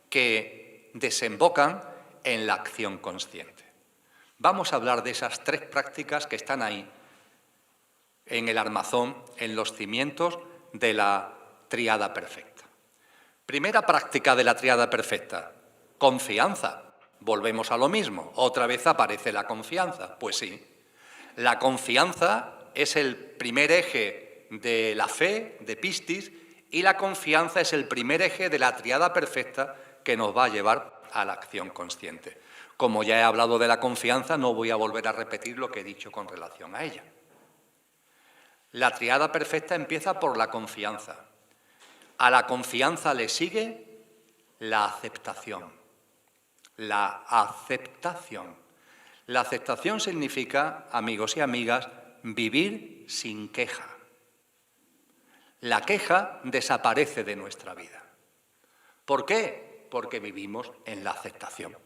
que desembocan en la acción consciente. Vamos a hablar de esas 3 prácticas que están ahí, en el armazón, en los cimientos de la tríada perfecta. Primera práctica de la tríada perfecta, confianza. Volvemos a lo mismo, otra vez aparece la confianza. Pues sí, la confianza es el primer eje de la fe, de pistis, y la confianza es el primer eje de la tríada perfecta que nos va a llevar a la acción consciente. Como ya he hablado de la confianza, no voy a volver a repetir lo que he dicho con relación a ella. La tríada perfecta empieza por la confianza. A la confianza le sigue la aceptación. La aceptación. La aceptación significa, amigos y amigas, vivir sin queja. La queja desaparece de nuestra vida. ¿Por qué? Porque vivimos en la aceptación.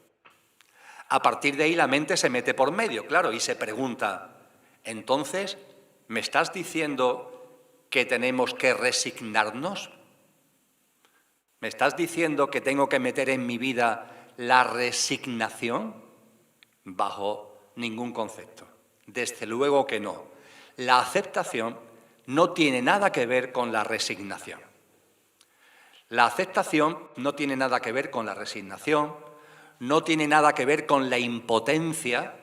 A partir de ahí la mente se mete por medio, claro, y se pregunta, entonces, ¿me estás diciendo que tenemos que resignarnos? ¿Me estás diciendo que tengo que meter en mi vida la resignación? Bajo ningún concepto. Desde luego que no. La aceptación no tiene nada que ver con la resignación. La aceptación no tiene nada que ver con la resignación, no tiene nada que ver con la impotencia,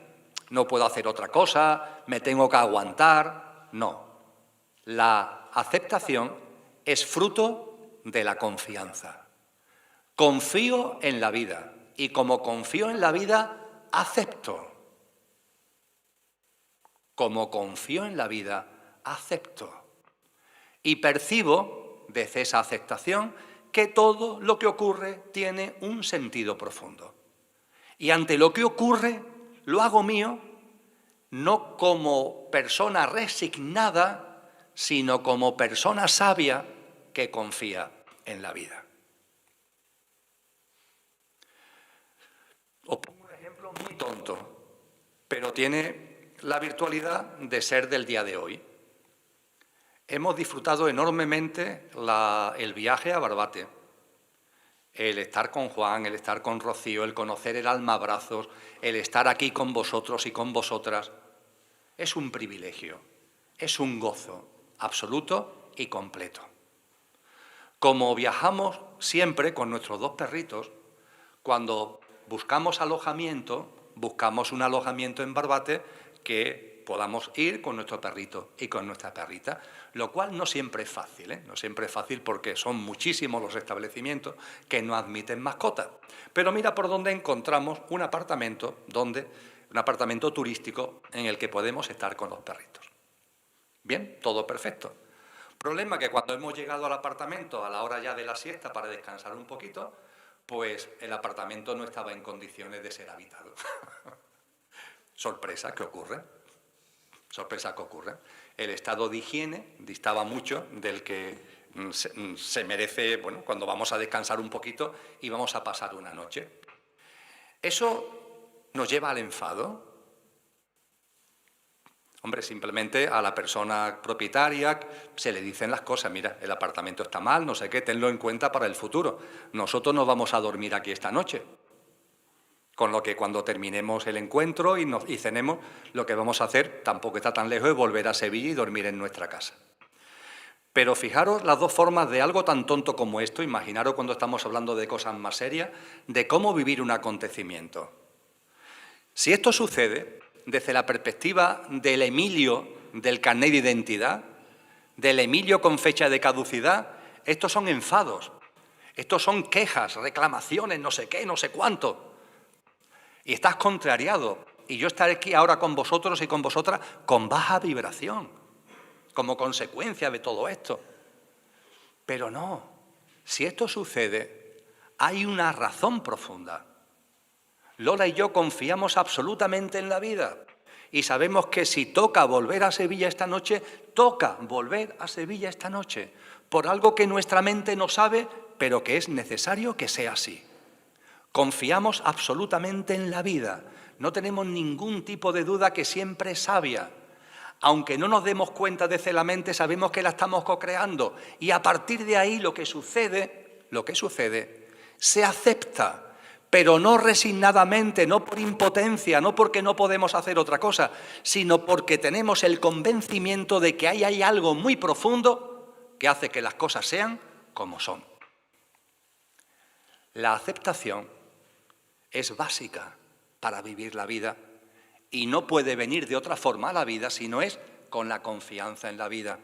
no puedo hacer otra cosa, me tengo que aguantar. No. La aceptación es fruto de la confianza. Confío en la vida. Y como confío en la vida, acepto. Como confío en la vida, acepto. Y percibo, desde esa aceptación, que todo lo que ocurre tiene un sentido profundo. Y ante lo que ocurre, lo hago mío, no como persona resignada, sino como persona sabia que confía en la vida. Os pongo un ejemplo muy tonto, pero tiene la virtualidad de ser del día de hoy. Hemos disfrutado enormemente el viaje a Barbate, el estar con Juan, el estar con Rocío, el conocer el alma a brazos, el estar aquí con vosotros y con vosotras. Es un privilegio, es un gozo absoluto y completo. Como viajamos siempre con nuestros 2 perritos, cuando buscamos alojamiento, buscamos un alojamiento en Barbate que podamos ir con nuestro perrito y con nuestra perrita, lo cual no siempre es fácil, ¿eh? No siempre es fácil porque son muchísimos los establecimientos que no admiten mascotas. Pero mira por dónde encontramos un apartamento turístico en el que podemos estar con los perritos. Bien, todo perfecto. Problema que cuando hemos llegado al apartamento a la hora ya de la siesta para descansar un poquito, pues el apartamento no estaba en condiciones de ser habitado. Sorpresa, ¿qué ocurre? Sorpresa que ocurre. El estado de higiene distaba mucho del que se merece, bueno, cuando vamos a descansar un poquito y vamos a pasar una noche. ¿Eso nos lleva al enfado? Hombre, simplemente a la persona propietaria se le dicen las cosas, mira, el apartamento está mal, no sé qué, tenlo en cuenta para el futuro. Nosotros no vamos a dormir aquí esta noche. Con lo que cuando terminemos el encuentro y cenemos, lo que vamos a hacer tampoco está tan lejos de volver a Sevilla y dormir en nuestra casa. Pero fijaros las dos formas de algo tan tonto como esto, imaginaros cuando estamos hablando de cosas más serias, de cómo vivir un acontecimiento. Si esto sucede desde la perspectiva del Emilio del carnet de identidad, del Emilio con fecha de caducidad, estos son enfados, estos son quejas, reclamaciones, no sé qué, no sé cuánto. Y estás contrariado, y yo estaré aquí ahora con vosotros y con vosotras con baja vibración, como consecuencia de todo esto. Pero no, si esto sucede, hay una razón profunda. Lola y yo confiamos absolutamente en la vida y sabemos que si toca volver a Sevilla esta noche, toca volver a Sevilla esta noche, por algo que nuestra mente no sabe, pero que es necesario que sea así. Confiamos absolutamente en la vida, no tenemos ningún tipo de duda que siempre es sabia. Aunque no nos demos cuenta desde la mente, sabemos que la estamos co-creando y a partir de ahí lo que sucede, se acepta, pero no resignadamente, no por impotencia, no porque no podemos hacer otra cosa, sino porque tenemos el convencimiento de que ahí hay algo muy profundo que hace que las cosas sean como son. La aceptación es básica para vivir la vida y no puede venir de otra forma a la vida si no es con la confianza en la vida.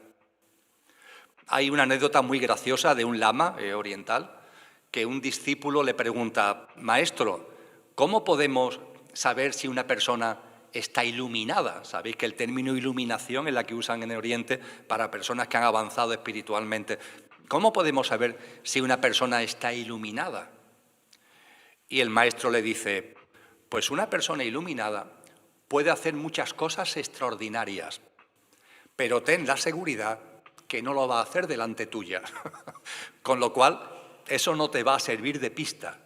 Hay una anécdota muy graciosa de un lama oriental que un discípulo le pregunta, maestro, ¿cómo podemos saber si una persona está iluminada? Sabéis que el término iluminación es la que usan en el Oriente para personas que han avanzado espiritualmente. ¿Cómo podemos saber si una persona está iluminada? Y el maestro le dice, pues una persona iluminada puede hacer muchas cosas extraordinarias, pero ten la seguridad que no lo va a hacer delante tuya. Con lo cual, eso no te va a servir de pista.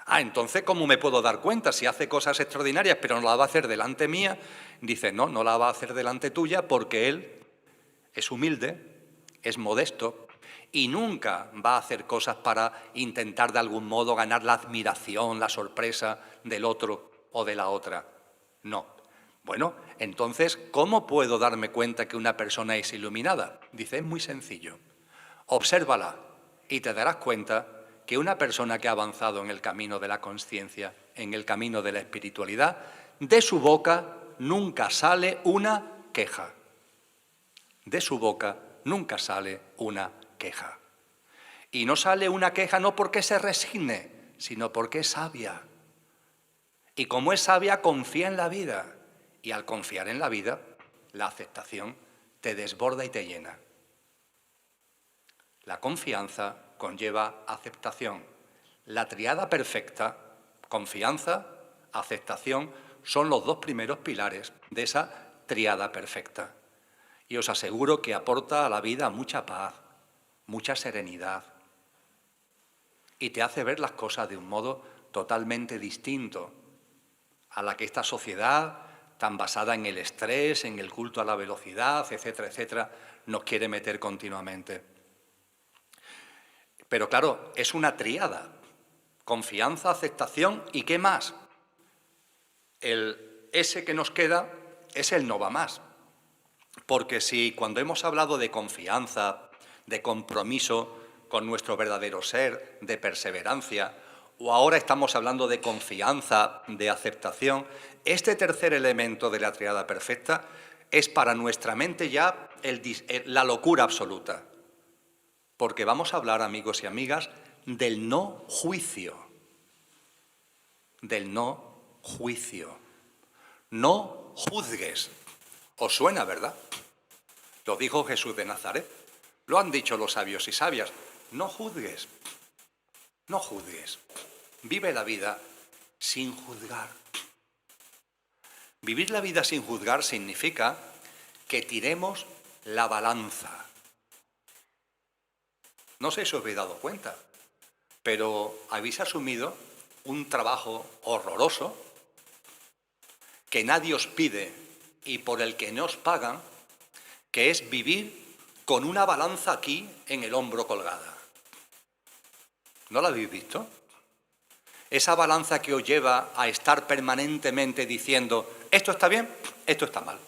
Entonces, ¿cómo me puedo dar cuenta? Si hace cosas extraordinarias, pero no la va a hacer delante mía, dice, no la va a hacer delante tuya porque él es humilde, es modesto y nunca va a hacer cosas para intentar de algún modo ganar la admiración, la sorpresa del otro o de la otra. No. Bueno, entonces, ¿cómo puedo darme cuenta que una persona es iluminada? Dice, es muy sencillo. Obsérvala y te darás cuenta que una persona que ha avanzado en el camino de la consciencia, en el camino de la espiritualidad, de su boca nunca sale una queja. De su boca nunca sale una queja. Y no sale una queja no porque se resigne, sino porque es sabia. Y como es sabia, confía en la vida. Y al confiar en la vida, la aceptación te desborda y te llena. La confianza conlleva aceptación. La tríada perfecta, confianza, aceptación, son los dos primeros pilares de esa tríada perfecta. Y os aseguro que aporta a la vida mucha paz, mucha serenidad. Y te hace ver las cosas de un modo totalmente distinto a la que esta sociedad, tan basada en el estrés, en el culto a la velocidad, etcétera, etcétera, nos quiere meter continuamente. Pero claro, es una tríada, confianza, aceptación y ¿qué más? El ese que nos queda es el no va más. Porque si cuando hemos hablado de confianza, de compromiso con nuestro verdadero ser, de perseverancia, o ahora estamos hablando de confianza, de aceptación, este tercer elemento de la tríada perfecta es para nuestra mente ya la locura absoluta. Porque vamos a hablar, amigos y amigas, del no juicio. Del no juicio. No juzgues. ¿Os suena, verdad? Lo dijo Jesús de Nazaret. Lo han dicho los sabios y sabias. No juzgues. No juzgues. Vive la vida sin juzgar. Vivir la vida sin juzgar significa que tiremos la balanza. No sé si os habéis dado cuenta, pero habéis asumido un trabajo horroroso que nadie os pide y por el que no os pagan, que es vivir con una balanza aquí en el hombro colgada. ¿No la habéis visto? Esa balanza que os lleva a estar permanentemente diciendo, esto está bien, esto está mal.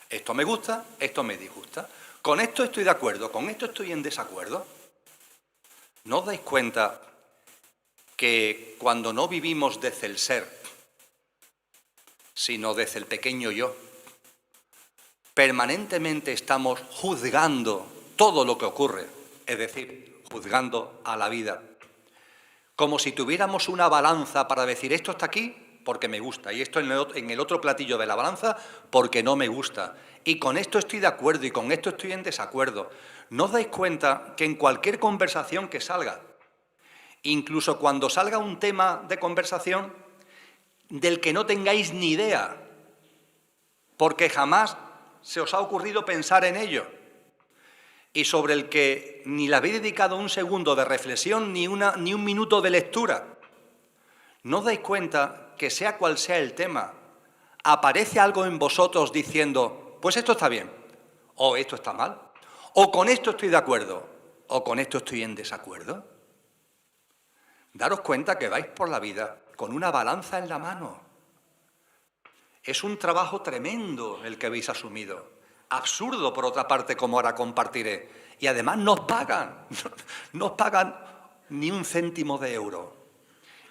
Esto me gusta, esto me disgusta. Con esto estoy de acuerdo, con esto estoy en desacuerdo. ¿No os dais cuenta que cuando no vivimos desde el ser, sino desde el pequeño yo, permanentemente estamos juzgando todo lo que ocurre, es decir, juzgando a la vida, como si tuviéramos una balanza para decir esto está aquí porque me gusta y esto en el otro platillo de la balanza porque no me gusta y con esto estoy de acuerdo y con esto estoy en desacuerdo? ¿No os dais cuenta que en cualquier conversación que salga, incluso cuando salga un tema de conversación del que no tengáis ni idea, porque jamás se os ha ocurrido pensar en ello, y sobre el que ni le habéis dedicado un segundo de reflexión ni un minuto de lectura, ¿no os dais cuenta que sea cual sea el tema, aparece algo en vosotros diciendo, pues esto está bien, o esto está mal, o con esto estoy de acuerdo, o con esto estoy en desacuerdo? Daros cuenta que vais por la vida con una balanza en la mano. Es un trabajo tremendo el que habéis asumido. Absurdo, por otra parte, como ahora compartiré. Y además no os pagan ni un céntimo de euro.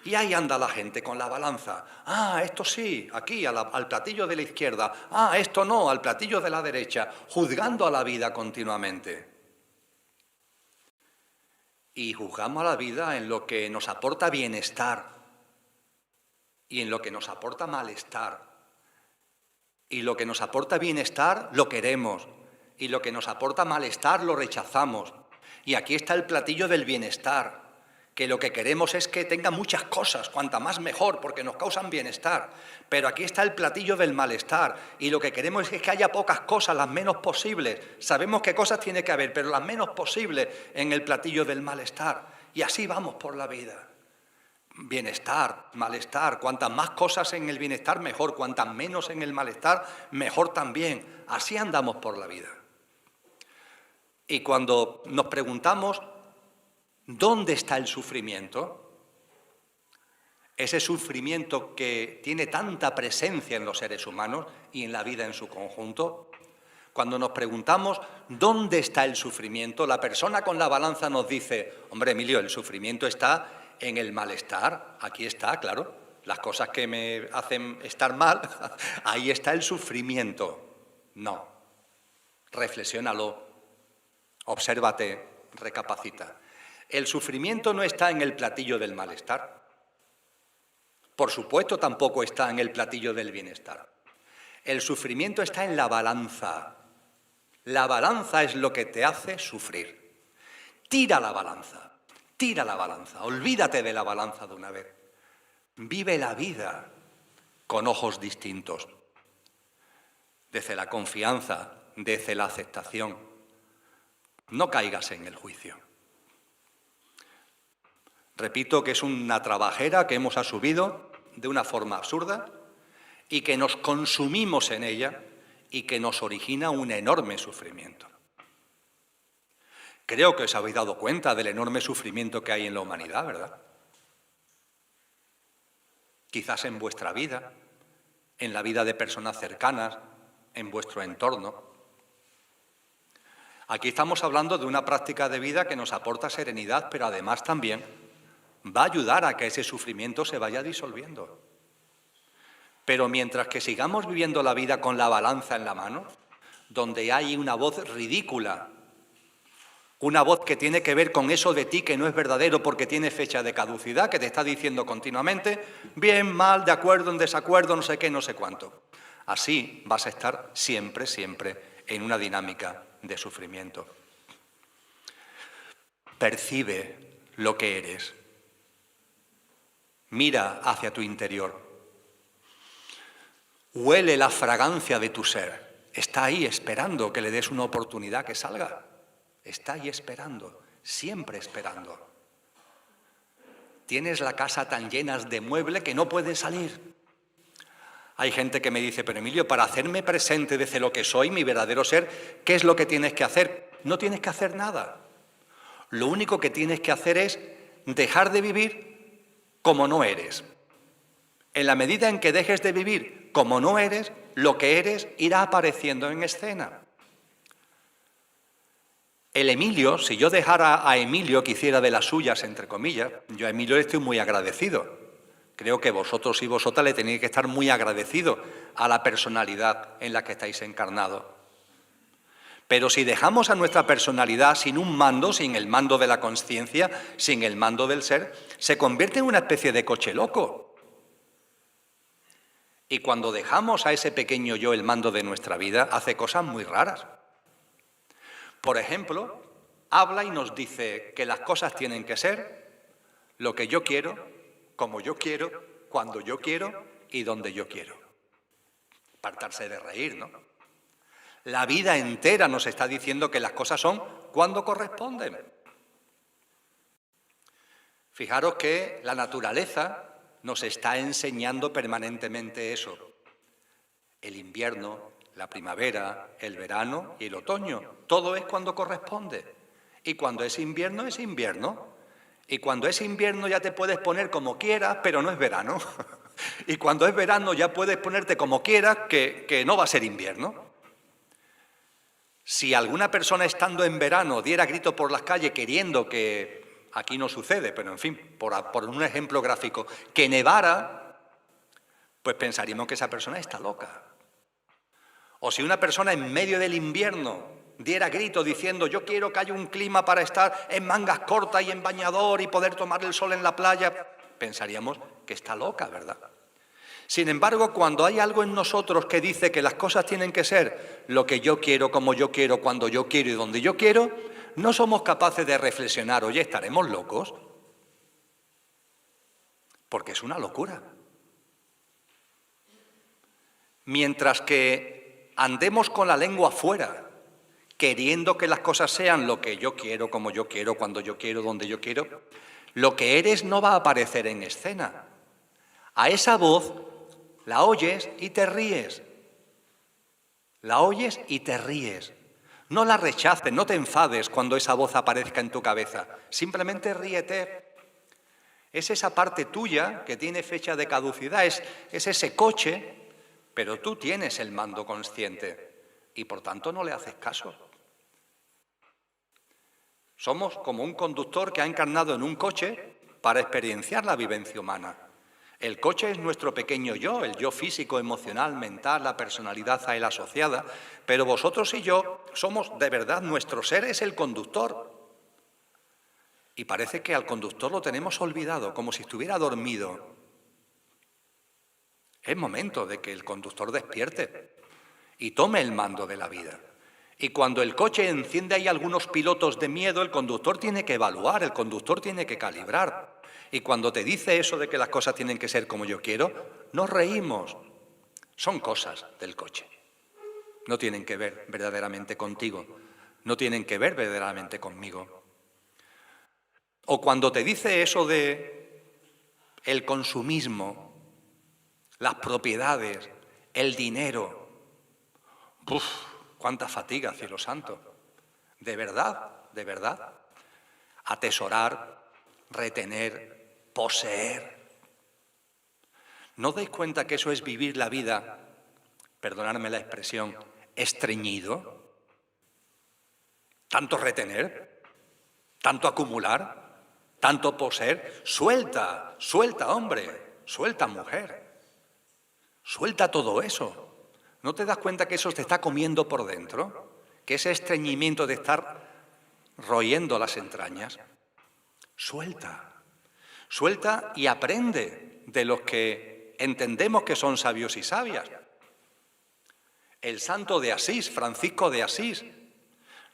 Y ahí anda la gente con la balanza. Ah, esto sí, aquí, al platillo de la izquierda. Ah, esto no, al platillo de la derecha. Juzgando a la vida continuamente. Y juzgamos a la vida en lo que nos aporta bienestar y en lo que nos aporta malestar. Y lo que nos aporta bienestar lo queremos y lo que nos aporta malestar lo rechazamos. Y aquí está el platillo del bienestar, que lo que queremos es que tenga muchas cosas, cuanta más mejor, porque nos causan bienestar. Pero aquí está el platillo del malestar y lo que queremos es que haya pocas cosas, las menos posibles. Sabemos qué cosas tiene que haber, pero las menos posibles en el platillo del malestar. Y así vamos por la vida. Bienestar, malestar, cuantas más cosas en el bienestar mejor, cuantas menos en el malestar mejor también. Así andamos por la vida. Y cuando nos preguntamos ¿dónde está el sufrimiento? Ese sufrimiento que tiene tanta presencia en los seres humanos y en la vida en su conjunto. Cuando nos preguntamos ¿dónde está el sufrimiento? La persona con la balanza nos dice, hombre, Emilio, el sufrimiento está en el malestar, aquí está, claro, las cosas que me hacen estar mal, ahí está el sufrimiento. No, reflexiónalo, obsérvate, recapacita. El sufrimiento no está en el platillo del malestar. Por supuesto, tampoco está en el platillo del bienestar. El sufrimiento está en la balanza. La balanza es lo que te hace sufrir. Tira la balanza. Tira la balanza, olvídate de la balanza de una vez. Vive la vida con ojos distintos. Desde la confianza, desde la aceptación. No caigas en el juicio. Repito que es una trabajera que hemos asumido de una forma absurda y que nos consumimos en ella y que nos origina un enorme sufrimiento. Creo que os habéis dado cuenta del enorme sufrimiento que hay en la humanidad, ¿verdad? Quizás en vuestra vida, en la vida de personas cercanas, en vuestro entorno. Aquí estamos hablando de una práctica de vida que nos aporta serenidad, pero además también va a ayudar a que ese sufrimiento se vaya disolviendo. Pero mientras que sigamos viviendo la vida con la balanza en la mano, donde hay una voz ridícula, una voz que tiene que ver con eso de ti que no es verdadero porque tiene fecha de caducidad, que te está diciendo continuamente, bien, mal, de acuerdo, en desacuerdo, no sé qué, no sé cuánto. Así vas a estar siempre, siempre en una dinámica de sufrimiento. Percibe lo que eres. Mira hacia tu interior. Huele la fragancia de tu ser. Está ahí esperando que le des una oportunidad que salga. Está ahí esperando, siempre esperando. Tienes la casa tan llena de muebles que no puedes salir. Hay gente que me dice, pero Emilio, para hacerme presente desde lo que soy, mi verdadero ser, ¿qué es lo que tienes que hacer? No tienes que hacer nada. Lo único que tienes que hacer es dejar de vivir como no eres. En la medida en que dejes de vivir como no eres, lo que eres irá apareciendo en escena. El Emilio, si yo dejara a Emilio que hiciera de las suyas, entre comillas, yo a Emilio le estoy muy agradecido. Creo que vosotros y vosotras le tenéis que estar muy agradecidos a la personalidad en la que estáis encarnados. Pero si dejamos a nuestra personalidad sin un mando, sin el mando de la conciencia, sin el mando del ser, se convierte en una especie de coche loco. Y cuando dejamos a ese pequeño yo el mando de nuestra vida, hace cosas muy raras. Por ejemplo, habla y nos dice que las cosas tienen que ser lo que yo quiero, como yo quiero, cuando yo quiero y donde yo quiero. Apartarse de reír, ¿no? La vida entera nos está diciendo que las cosas son cuando corresponden. Fijaros que la naturaleza nos está enseñando permanentemente eso. El invierno, la primavera, el verano y el otoño, todo es cuando corresponde. Y cuando es invierno, es invierno. Y cuando es invierno ya te puedes poner como quieras, pero no es verano. Y cuando es verano ya puedes ponerte como quieras, que no va a ser invierno. Si alguna persona estando en verano diera grito por las calles queriendo que, aquí no sucede, pero en fin, por un ejemplo gráfico, que nevara, pues pensaríamos que esa persona está loca. O si una persona en medio del invierno diera grito diciendo yo quiero que haya un clima para estar en mangas cortas y en bañador y poder tomar el sol en la playa, pensaríamos que está loca, ¿verdad? Sin embargo, cuando hay algo en nosotros que dice que las cosas tienen que ser lo que yo quiero, como yo quiero, cuando yo quiero y donde yo quiero, no somos capaces de reflexionar, oye, ¿estaremos locos? Porque es una locura. Mientras que andemos con la lengua fuera, queriendo que las cosas sean lo que yo quiero, como yo quiero, cuando yo quiero, donde yo quiero, lo que eres no va a aparecer en escena. A esa voz la oyes y te ríes. La oyes y te ríes. No la rechaces, no te enfades cuando esa voz aparezca en tu cabeza. Simplemente ríete. Es esa parte tuya que tiene fecha de caducidad, es ese coche, pero tú tienes el mando consciente y por tanto no le haces caso. Somos como un conductor que ha encarnado en un coche para experienciar la vivencia humana. El coche es nuestro pequeño yo, el yo físico, emocional, mental, la personalidad a él asociada, pero vosotros y yo somos, de verdad, nuestro ser es el conductor. Y parece que al conductor lo tenemos olvidado, como si estuviera dormido. Es momento de que el conductor despierte y tome el mando de la vida. Y cuando el coche enciende ahí algunos pilotos de miedo, el conductor tiene que evaluar, el conductor tiene que calibrar. Y cuando te dice eso de que las cosas tienen que ser como yo quiero, nos reímos. Son cosas del coche. No tienen que ver verdaderamente contigo. No tienen que ver verdaderamente conmigo. O cuando te dice eso de el consumismo, las propiedades, el dinero. ¡Uf! ¡Cuánta fatiga, cielo santo! De verdad, atesorar, retener, poseer. ¿No dais cuenta que eso es vivir la vida, perdonadme la expresión, estreñido? ¿Tanto retener? ¿Tanto acumular? tanto por ser suelta, suelta hombre, suelta mujer, suelta todo eso. ¿No te das cuenta que eso te está comiendo por dentro? Que ese estreñimiento de estar royendo las entrañas. Suelta, suelta y aprende de los que entendemos que son sabios y sabias. El santo de Asís, Francisco de Asís,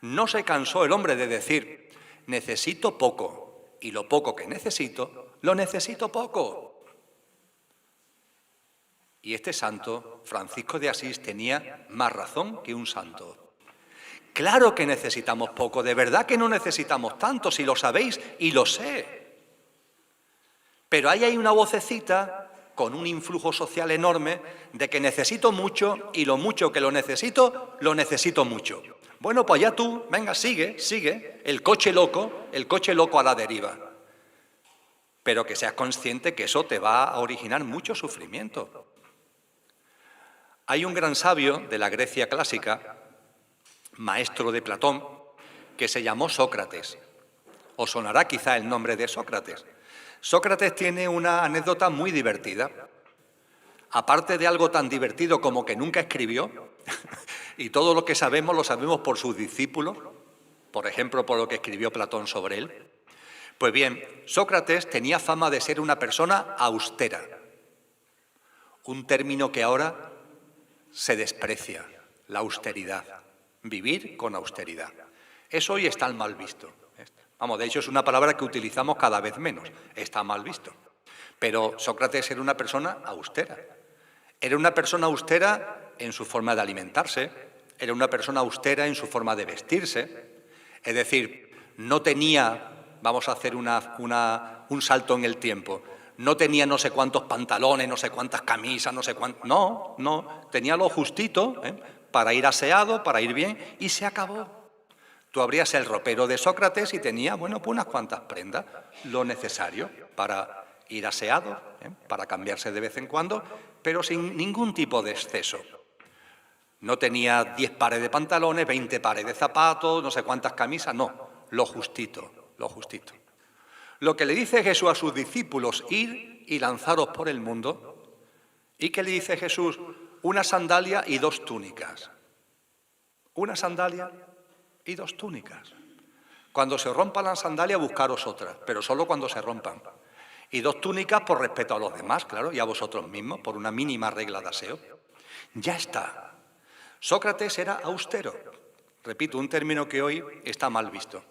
no se cansó el hombre de decir, necesito poco, y lo poco que necesito, lo necesito poco. Y este santo, Francisco de Asís, tenía más razón que un santo. Claro que necesitamos poco, de verdad que no necesitamos tanto, si lo sabéis y lo sé. Pero ahí hay una vocecita con un influjo social enorme de que necesito mucho y lo mucho que lo necesito mucho. Bueno, pues ya tú, venga, sigue, el coche loco a la deriva. Pero que seas consciente que eso te va a originar mucho sufrimiento. Hay un gran sabio de la Grecia clásica, maestro de Platón, que se llamó Sócrates. Os sonará quizá el nombre de Sócrates. Sócrates tiene una anécdota muy divertida. Aparte de algo tan divertido como que nunca escribió, y todo lo que sabemos lo sabemos por sus discípulos, por ejemplo, por lo que escribió Platón sobre él. Pues bien, Sócrates tenía fama de ser una persona austera, un término que ahora se desprecia, la austeridad, vivir con austeridad. Eso hoy está mal visto. Vamos, de hecho es una palabra que utilizamos cada vez menos, está mal visto. Pero Sócrates era una persona austera. Era una persona austera en su forma de alimentarse, era una persona austera en su forma de vestirse. Es decir, no tenía, vamos a hacer un salto en el tiempo, no tenía no sé cuántos pantalones, no sé cuántas camisas, no sé cuántos... No, tenía lo justito, para ir aseado, para ir bien, y se acabó. Tú abrías el ropero de Sócrates y tenía, bueno, pues unas cuantas prendas, lo necesario para ir aseado, para cambiarse de vez en cuando, pero sin ningún tipo de exceso. No tenía 10 pares de pantalones, 20 pares de zapatos, no sé cuántas camisas, no, lo justito, lo justito. Lo que le dice Jesús a sus discípulos, ir y lanzaros por el mundo, ¿y qué le dice Jesús? Una sandalia y 2 túnicas. Una sandalia y 2 túnicas. Cuando se rompan las sandalias, buscaros otras, pero solo cuando se rompan. Y 2 túnicas por respeto a los demás, claro, y a vosotros mismos, por una mínima regla de aseo. Ya está. Sócrates era austero. Repito, un término que hoy está mal visto.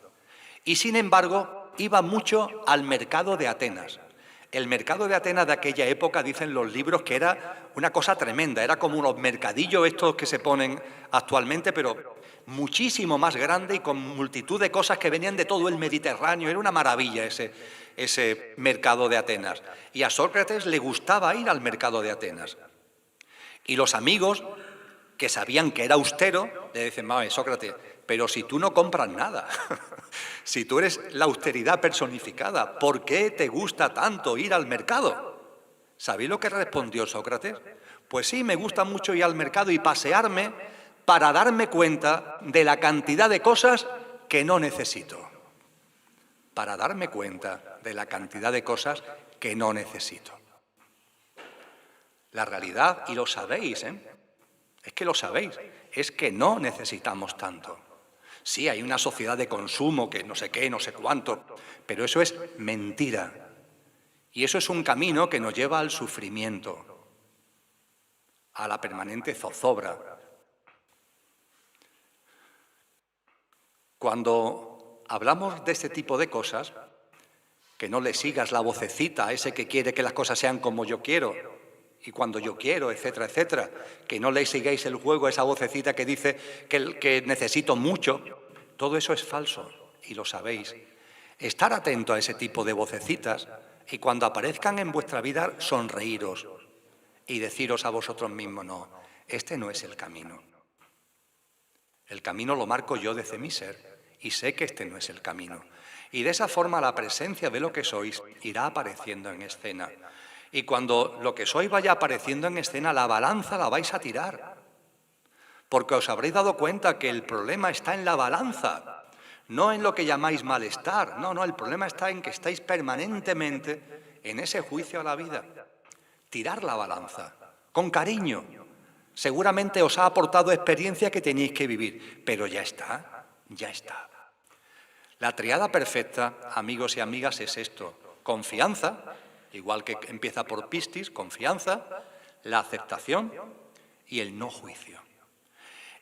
Y sin embargo, iba mucho al mercado de Atenas. El mercado de Atenas de aquella época, dicen los libros, que era una cosa tremenda. Era como unos mercadillos estos que se ponen actualmente, pero muchísimo más grande y con multitud de cosas que venían de todo el Mediterráneo. Era una maravilla ese mercado de Atenas. Y a Sócrates le gustaba ir al mercado de Atenas. Y los amigos, que sabían que era austero, le dicen, Sócrates, pero si tú no compras nada, si tú eres la austeridad personificada, ¿por qué te gusta tanto ir al mercado? ¿Sabéis lo que respondió Sócrates? Pues sí, me gusta mucho ir al mercado y pasearme para darme cuenta de la cantidad de cosas que no necesito. Para darme cuenta de la cantidad de cosas que no necesito. La realidad, y lo sabéis, es que lo sabéis, es que no necesitamos tanto. Sí, hay una sociedad de consumo que no sé qué, no sé cuánto, pero eso es mentira. Y eso es un camino que nos lleva al sufrimiento, a la permanente zozobra. Cuando hablamos de este tipo de cosas, que no le sigas la vocecita a ese que quiere que las cosas sean como yo quiero, y cuando yo quiero, etcétera, etcétera, que no le sigáis el juego a esa vocecita que dice que necesito mucho, todo eso es falso, y lo sabéis. Estar atento a ese tipo de vocecitas y cuando aparezcan en vuestra vida, sonreíros y deciros a vosotros mismos, no, este no es el camino. El camino lo marco yo desde mi ser y sé que este no es el camino. Y de esa forma la presencia de lo que sois irá apareciendo en escena. Y cuando lo que sois vaya apareciendo en escena, la balanza la vais a tirar. Porque os habréis dado cuenta que el problema está en la balanza. no en lo que llamáis malestar. No, el problema está en que estáis permanentemente en ese juicio a la vida. Tirar la balanza, con cariño. Seguramente os ha aportado experiencia que tenéis que vivir, pero ya está, ya está. La triada perfecta, amigos y amigas, es esto. Confianza, igual que empieza por Piscis, confianza, la aceptación y el no juicio.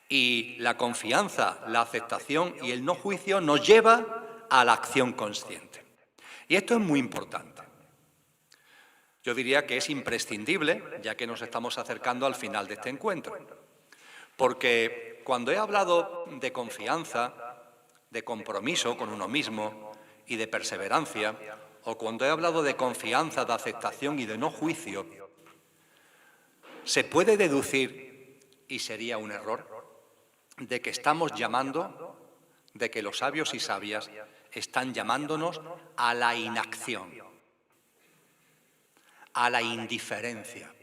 Y la confianza, la aceptación y el no juicio nos lleva a la acción consciente. Y esto es muy importante. Yo diría que es imprescindible, ya que nos estamos acercando al final de este encuentro. Porque cuando he hablado de confianza, de compromiso con uno mismo y de perseverancia, o cuando he hablado de confianza, de aceptación y de no juicio, se puede deducir, y sería un error, de que estamos llamando, de que los sabios y sabias están llamándonos a la inacción, a la indiferencia.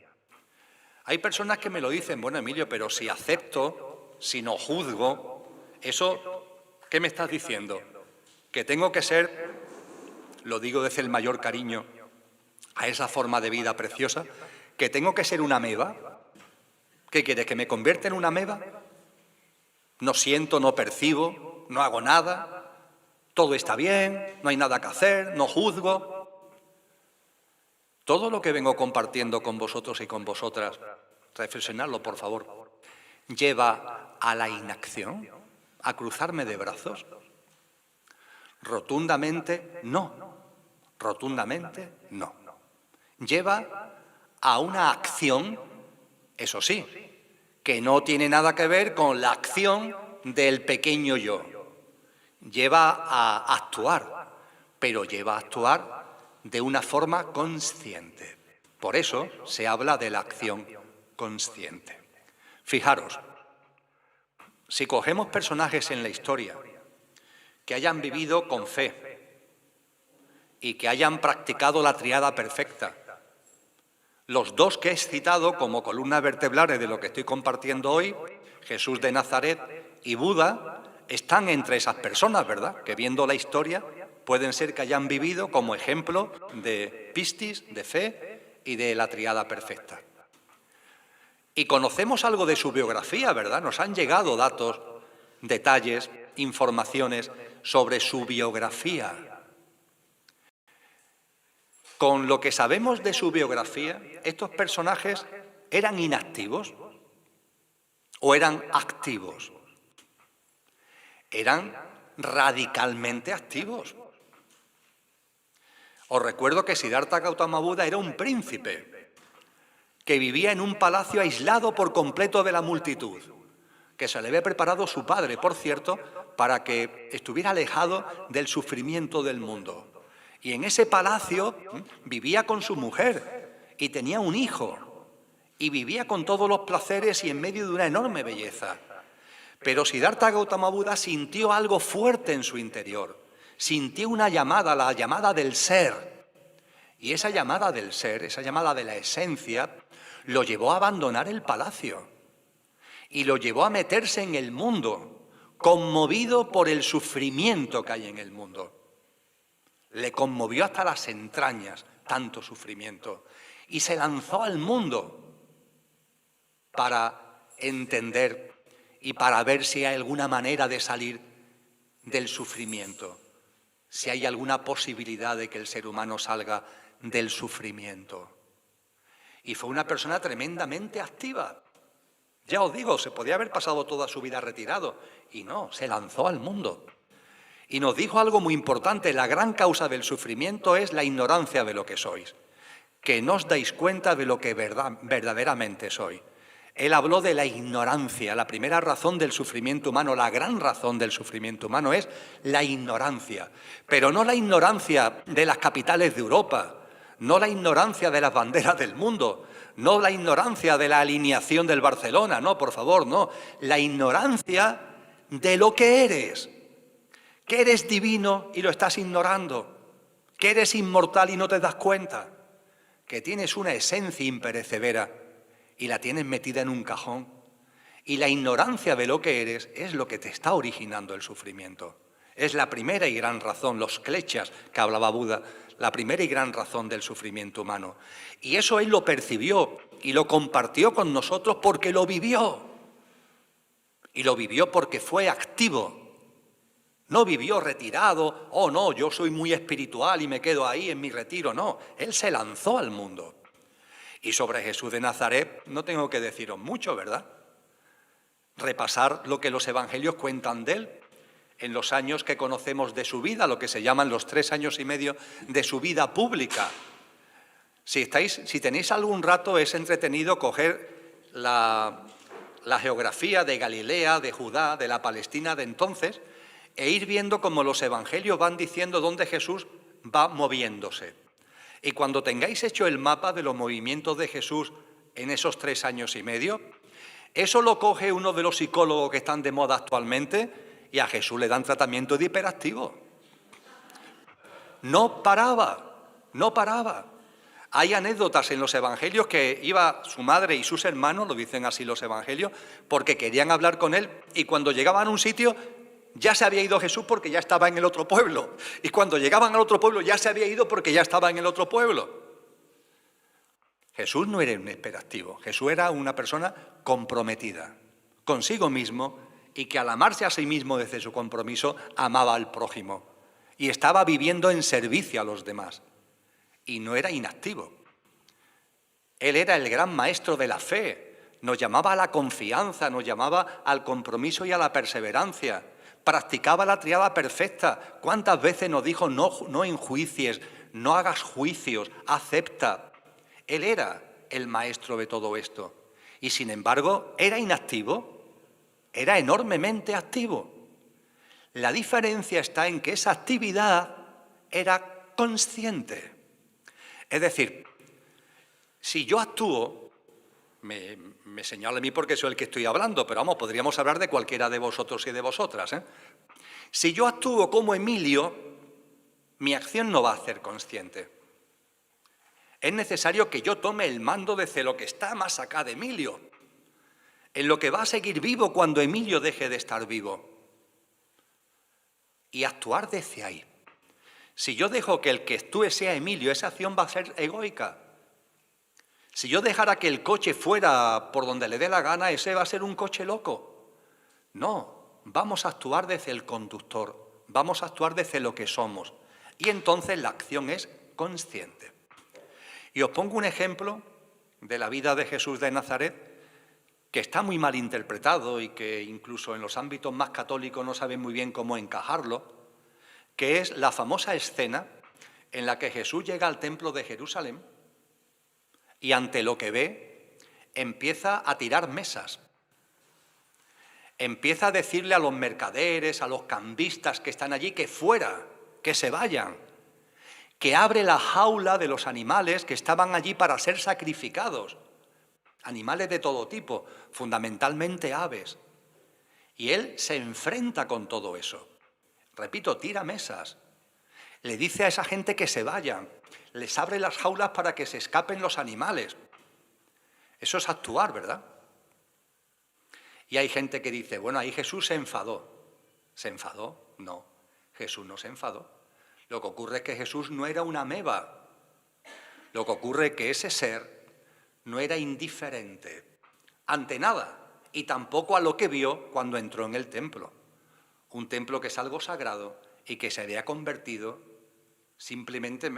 Hay personas que me lo dicen, bueno, Emilio, pero si acepto, si no juzgo, eso, ¿qué me estás diciendo? Que tengo que ser, lo digo desde el mayor cariño a esa forma de vida preciosa, que tengo que ser una ameba. ¿Qué quieres, que me convierta en una ameba? No siento, no percibo, no hago nada, todo está bien, no hay nada que hacer, no juzgo. Todo lo que vengo compartiendo con vosotros y con vosotras, reflexionadlo, por favor, lleva a la inacción, a cruzarme de brazos. Rotundamente no, rotundamente no. Lleva a una acción, eso sí, que no tiene nada que ver con la acción del pequeño yo. Lleva a actuar, pero lleva a actuar de una forma consciente. Por eso se habla de la acción consciente. Fijaros, si cogemos personajes en la historia que hayan vivido con fe y que hayan practicado la triada perfecta, los dos que he citado como columnas vertebrales de lo que estoy compartiendo hoy, Jesús de Nazaret y Buda, están entre esas personas, ¿verdad?, que viendo la historia pueden ser que hayan vivido como ejemplo de pistis, de fe y de la triada perfecta. Y conocemos algo de su biografía, ¿verdad? Nos han llegado datos, detalles, informaciones sobre su biografía. Con lo que sabemos de su biografía, estos personajes eran inactivos o eran activos. Eran radicalmente activos. Os recuerdo que Siddhartha Gautama Buda era un príncipe que vivía en un palacio aislado por completo de la multitud, que se le había preparado su padre, por cierto, para que estuviera alejado del sufrimiento del mundo. Y en ese palacio vivía con su mujer y tenía un hijo y vivía con todos los placeres y en medio de una enorme belleza. Pero Siddhartha Gautama Buda sintió algo fuerte en su interior, sintió una llamada, la llamada del ser. Y esa llamada del ser, esa llamada de la esencia, lo llevó a abandonar el palacio y lo llevó a meterse en el mundo, conmovido por el sufrimiento que hay en el mundo. Le conmovió hasta las entrañas tanto sufrimiento y se lanzó al mundo para entender y para ver si hay alguna manera de salir del sufrimiento, si hay alguna posibilidad de que el ser humano salga del sufrimiento. Y fue una persona tremendamente activa. Ya os digo, se podía haber pasado toda su vida retirado y no, se lanzó al mundo. Y nos dijo algo muy importante, la gran causa del sufrimiento es la ignorancia de lo que sois, que no os dais cuenta de lo que verdaderamente sois. Él habló de la ignorancia, la primera razón del sufrimiento humano, la gran razón del sufrimiento humano es la ignorancia, pero no la ignorancia de las capitales de Europa, no la ignorancia de las banderas del mundo, no la ignorancia de la alineación del Barcelona, no, por favor, no, la ignorancia de lo que eres divino y lo estás ignorando, que eres inmortal y no te das cuenta, que tienes una esencia imperecedera y la tienes metida en un cajón. Y la ignorancia de lo que eres es lo que te está originando el sufrimiento. Es la primera y gran razón, los kleshas que hablaba Buda, la primera y gran razón del sufrimiento humano. Y eso él lo percibió y lo compartió con nosotros porque lo vivió. Y lo vivió porque fue activo. No vivió retirado, oh no, yo soy muy espiritual y me quedo ahí en mi retiro. No, él se lanzó al mundo. Y sobre Jesús de Nazaret no tengo que deciros mucho, ¿verdad? Repasar lo que los evangelios cuentan de él en los años que conocemos de su vida, lo que se llaman los 3 años y medio de su vida pública. Si tenéis algún rato, es entretenido coger la geografía de Galilea, de Judá, de la Palestina de entonces, e ir viendo cómo los evangelios van diciendo dónde Jesús va moviéndose. Y cuando tengáis hecho el mapa de los movimientos de Jesús en esos 3 años y medio, eso lo coge uno de los psicólogos que están de moda actualmente y a Jesús le dan tratamiento de hiperactivo. No paraba, no paraba. Hay anécdotas en los evangelios que iba su madre y sus hermanos, lo dicen así los evangelios, porque querían hablar con él y cuando llegaban a un sitio ya se había ido Jesús porque ya estaba en el otro pueblo. Y cuando llegaban al otro pueblo ya se había ido porque ya estaba en el otro pueblo. Jesús no era un hiperactivo, Jesús era una persona comprometida consigo mismo y que al amarse a sí mismo desde su compromiso amaba al prójimo y estaba viviendo en servicio a los demás y no era inactivo. Él era el gran maestro de la fe, nos llamaba a la confianza, nos llamaba al compromiso y a la perseverancia, practicaba la tríada perfecta. ¿Cuántas veces nos dijo no enjuicies, no hagas juicios, acepta? Él era el maestro de todo esto y sin embargo era inactivo, era enormemente activo. La diferencia está en que esa actividad era consciente. Es decir, si yo actúo, me señala a mí porque soy el que estoy hablando, pero vamos, podríamos hablar de cualquiera de vosotros y de vosotras, ¿eh? Si yo actúo como Emilio, mi acción no va a ser consciente. Es necesario que yo tome el mando desde lo que está más acá de Emilio, en lo que va a seguir vivo cuando Emilio deje de estar vivo. Y actuar desde ahí. Si yo dejo que el que actúe sea Emilio, esa acción va a ser egoica. Si yo dejara que el coche fuera por donde le dé la gana, ese va a ser un coche loco. No, vamos a actuar desde el conductor, vamos a actuar desde lo que somos. Y entonces la acción es consciente. Y os pongo un ejemplo de la vida de Jesús de Nazaret, que está muy mal interpretado y que incluso en los ámbitos más católicos no saben muy bien cómo encajarlo, que es la famosa escena en la que Jesús llega al templo de Jerusalén y ante lo que ve empieza a tirar mesas. Empieza a decirle a los mercaderes, a los cambistas que están allí que fuera, que se vayan, que abre la jaula de los animales que estaban allí para ser sacrificados. Animales de todo tipo, fundamentalmente aves. Y él se enfrenta con todo eso. Repito, tira mesas. Le dice a esa gente que se vayan. Les abre las jaulas para que se escapen los animales. Eso es actuar, ¿verdad? Y hay gente que dice, bueno, ahí Jesús se enfadó. ¿Se enfadó? No, Jesús no se enfadó. Lo que ocurre es que Jesús no era una ameba. Lo que ocurre es que ese ser no era indiferente ante nada y tampoco a lo que vio cuando entró en el templo. Un templo que es algo sagrado y que se había convertido simplemente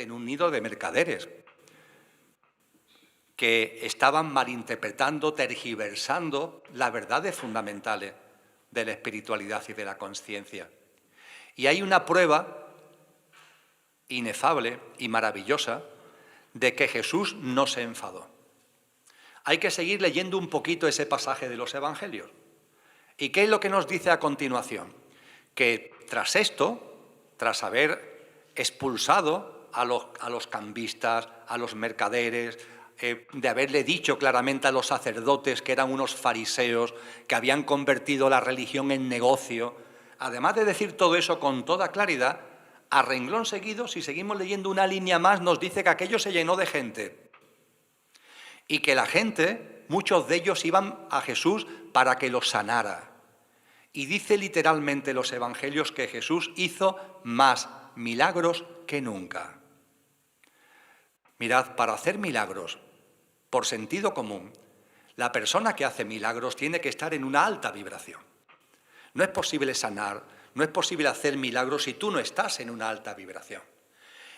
en un nido de mercaderes que estaban malinterpretando, tergiversando las verdades fundamentales de la espiritualidad y de la conciencia. Y hay una prueba inefable y maravillosa de que Jesús no se enfadó. Hay que seguir leyendo un poquito ese pasaje de los evangelios. ¿Y qué es lo que nos dice a continuación? Que tras esto, tras haber expulsado a los cambistas, a los mercaderes, de haberle dicho claramente a los sacerdotes que eran unos fariseos, que habían convertido la religión en negocio, además de decir todo eso con toda claridad, a renglón seguido, si seguimos leyendo una línea más, nos dice que aquello se llenó de gente y que la gente, muchos de ellos iban a Jesús para que los sanara. Y dice literalmente los evangelios que Jesús hizo más milagros que nunca. Mirad, para hacer milagros, por sentido común, la persona que hace milagros tiene que estar en una alta vibración. No es posible sanar, no es posible hacer milagros si tú no estás en una alta vibración.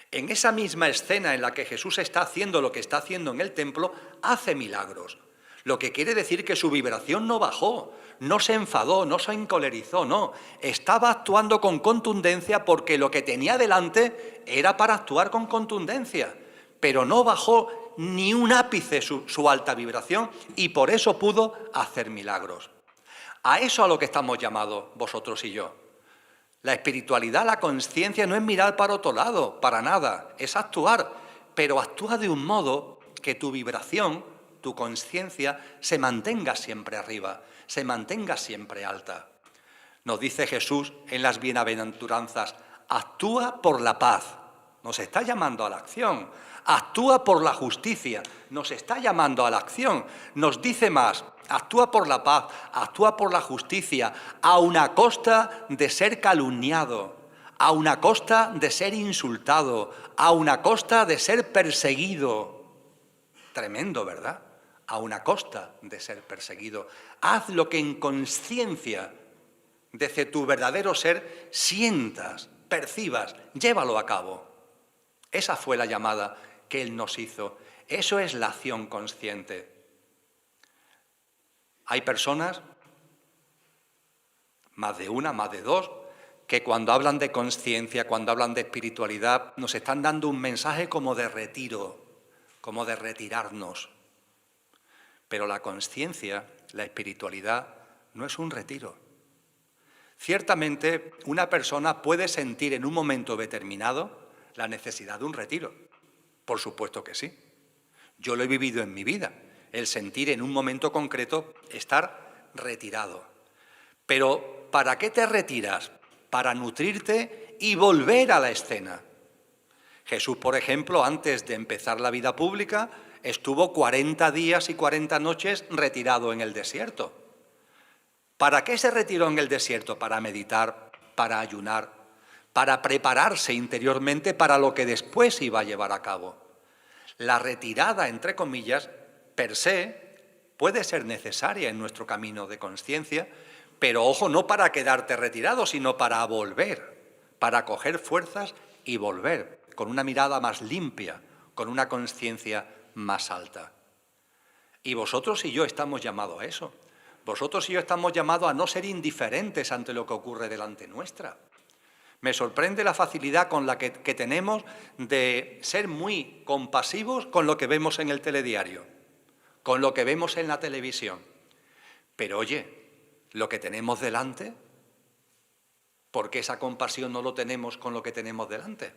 En esa misma escena en la que Jesús está haciendo lo que está haciendo en el templo, hace milagros. Lo que quiere decir que su vibración no bajó, no se enfadó, no se encolerizó, no. Estaba actuando con contundencia porque lo que tenía delante era para actuar con contundencia, pero no bajó ni un ápice su alta vibración y por eso pudo hacer milagros. A eso a lo que estamos llamados vosotros y yo. La espiritualidad, la conciencia no es mirar para otro lado, para nada, es actuar, pero actúa de un modo que tu vibración, tu conciencia, se mantenga siempre arriba, se mantenga siempre alta. Nos dice Jesús en las bienaventuranzas, actúa por la paz, nos está llamando a la acción, actúa por la justicia, nos está llamando a la acción, nos dice más, actúa por la paz, actúa por la justicia, a una costa de ser calumniado, a una costa de ser insultado, a una costa de ser perseguido. Tremendo, ¿verdad? A una costa de ser perseguido. Haz lo que en conciencia desde tu verdadero ser sientas, percibas, llévalo a cabo. Esa fue la llamada que Él nos hizo. Eso es la acción consciente. Hay personas, más de una, más de dos, que cuando hablan de conciencia, cuando hablan de espiritualidad, nos están dando un mensaje como de retiro, como de retirarnos. Pero la conciencia, la espiritualidad, no es un retiro. Ciertamente, una persona puede sentir en un momento determinado la necesidad de un retiro. Por supuesto que sí. Yo lo he vivido en mi vida, el sentir en un momento concreto estar retirado. Pero, ¿para qué te retiras? Para nutrirte y volver a la escena. Jesús, por ejemplo, antes de empezar la vida pública, estuvo 40 días y 40 noches retirado en el desierto. ¿Para qué se retiró en el desierto? Para meditar, para ayunar, para prepararse interiormente para lo que después iba a llevar a cabo. La retirada, entre comillas, per se, puede ser necesaria en nuestro camino de conciencia, pero ojo, no para quedarte retirado, sino para volver, para coger fuerzas y volver, con una mirada más limpia, con una conciencia más alta. Y vosotros y yo estamos llamados a eso. Vosotros y yo estamos llamados a no ser indiferentes ante lo que ocurre delante nuestra. Me sorprende la facilidad con la que tenemos de ser muy compasivos con lo que vemos en el telediario, con lo que vemos en la televisión. Pero oye, lo que tenemos delante, ¿por qué esa compasión no lo tenemos con lo que tenemos delante?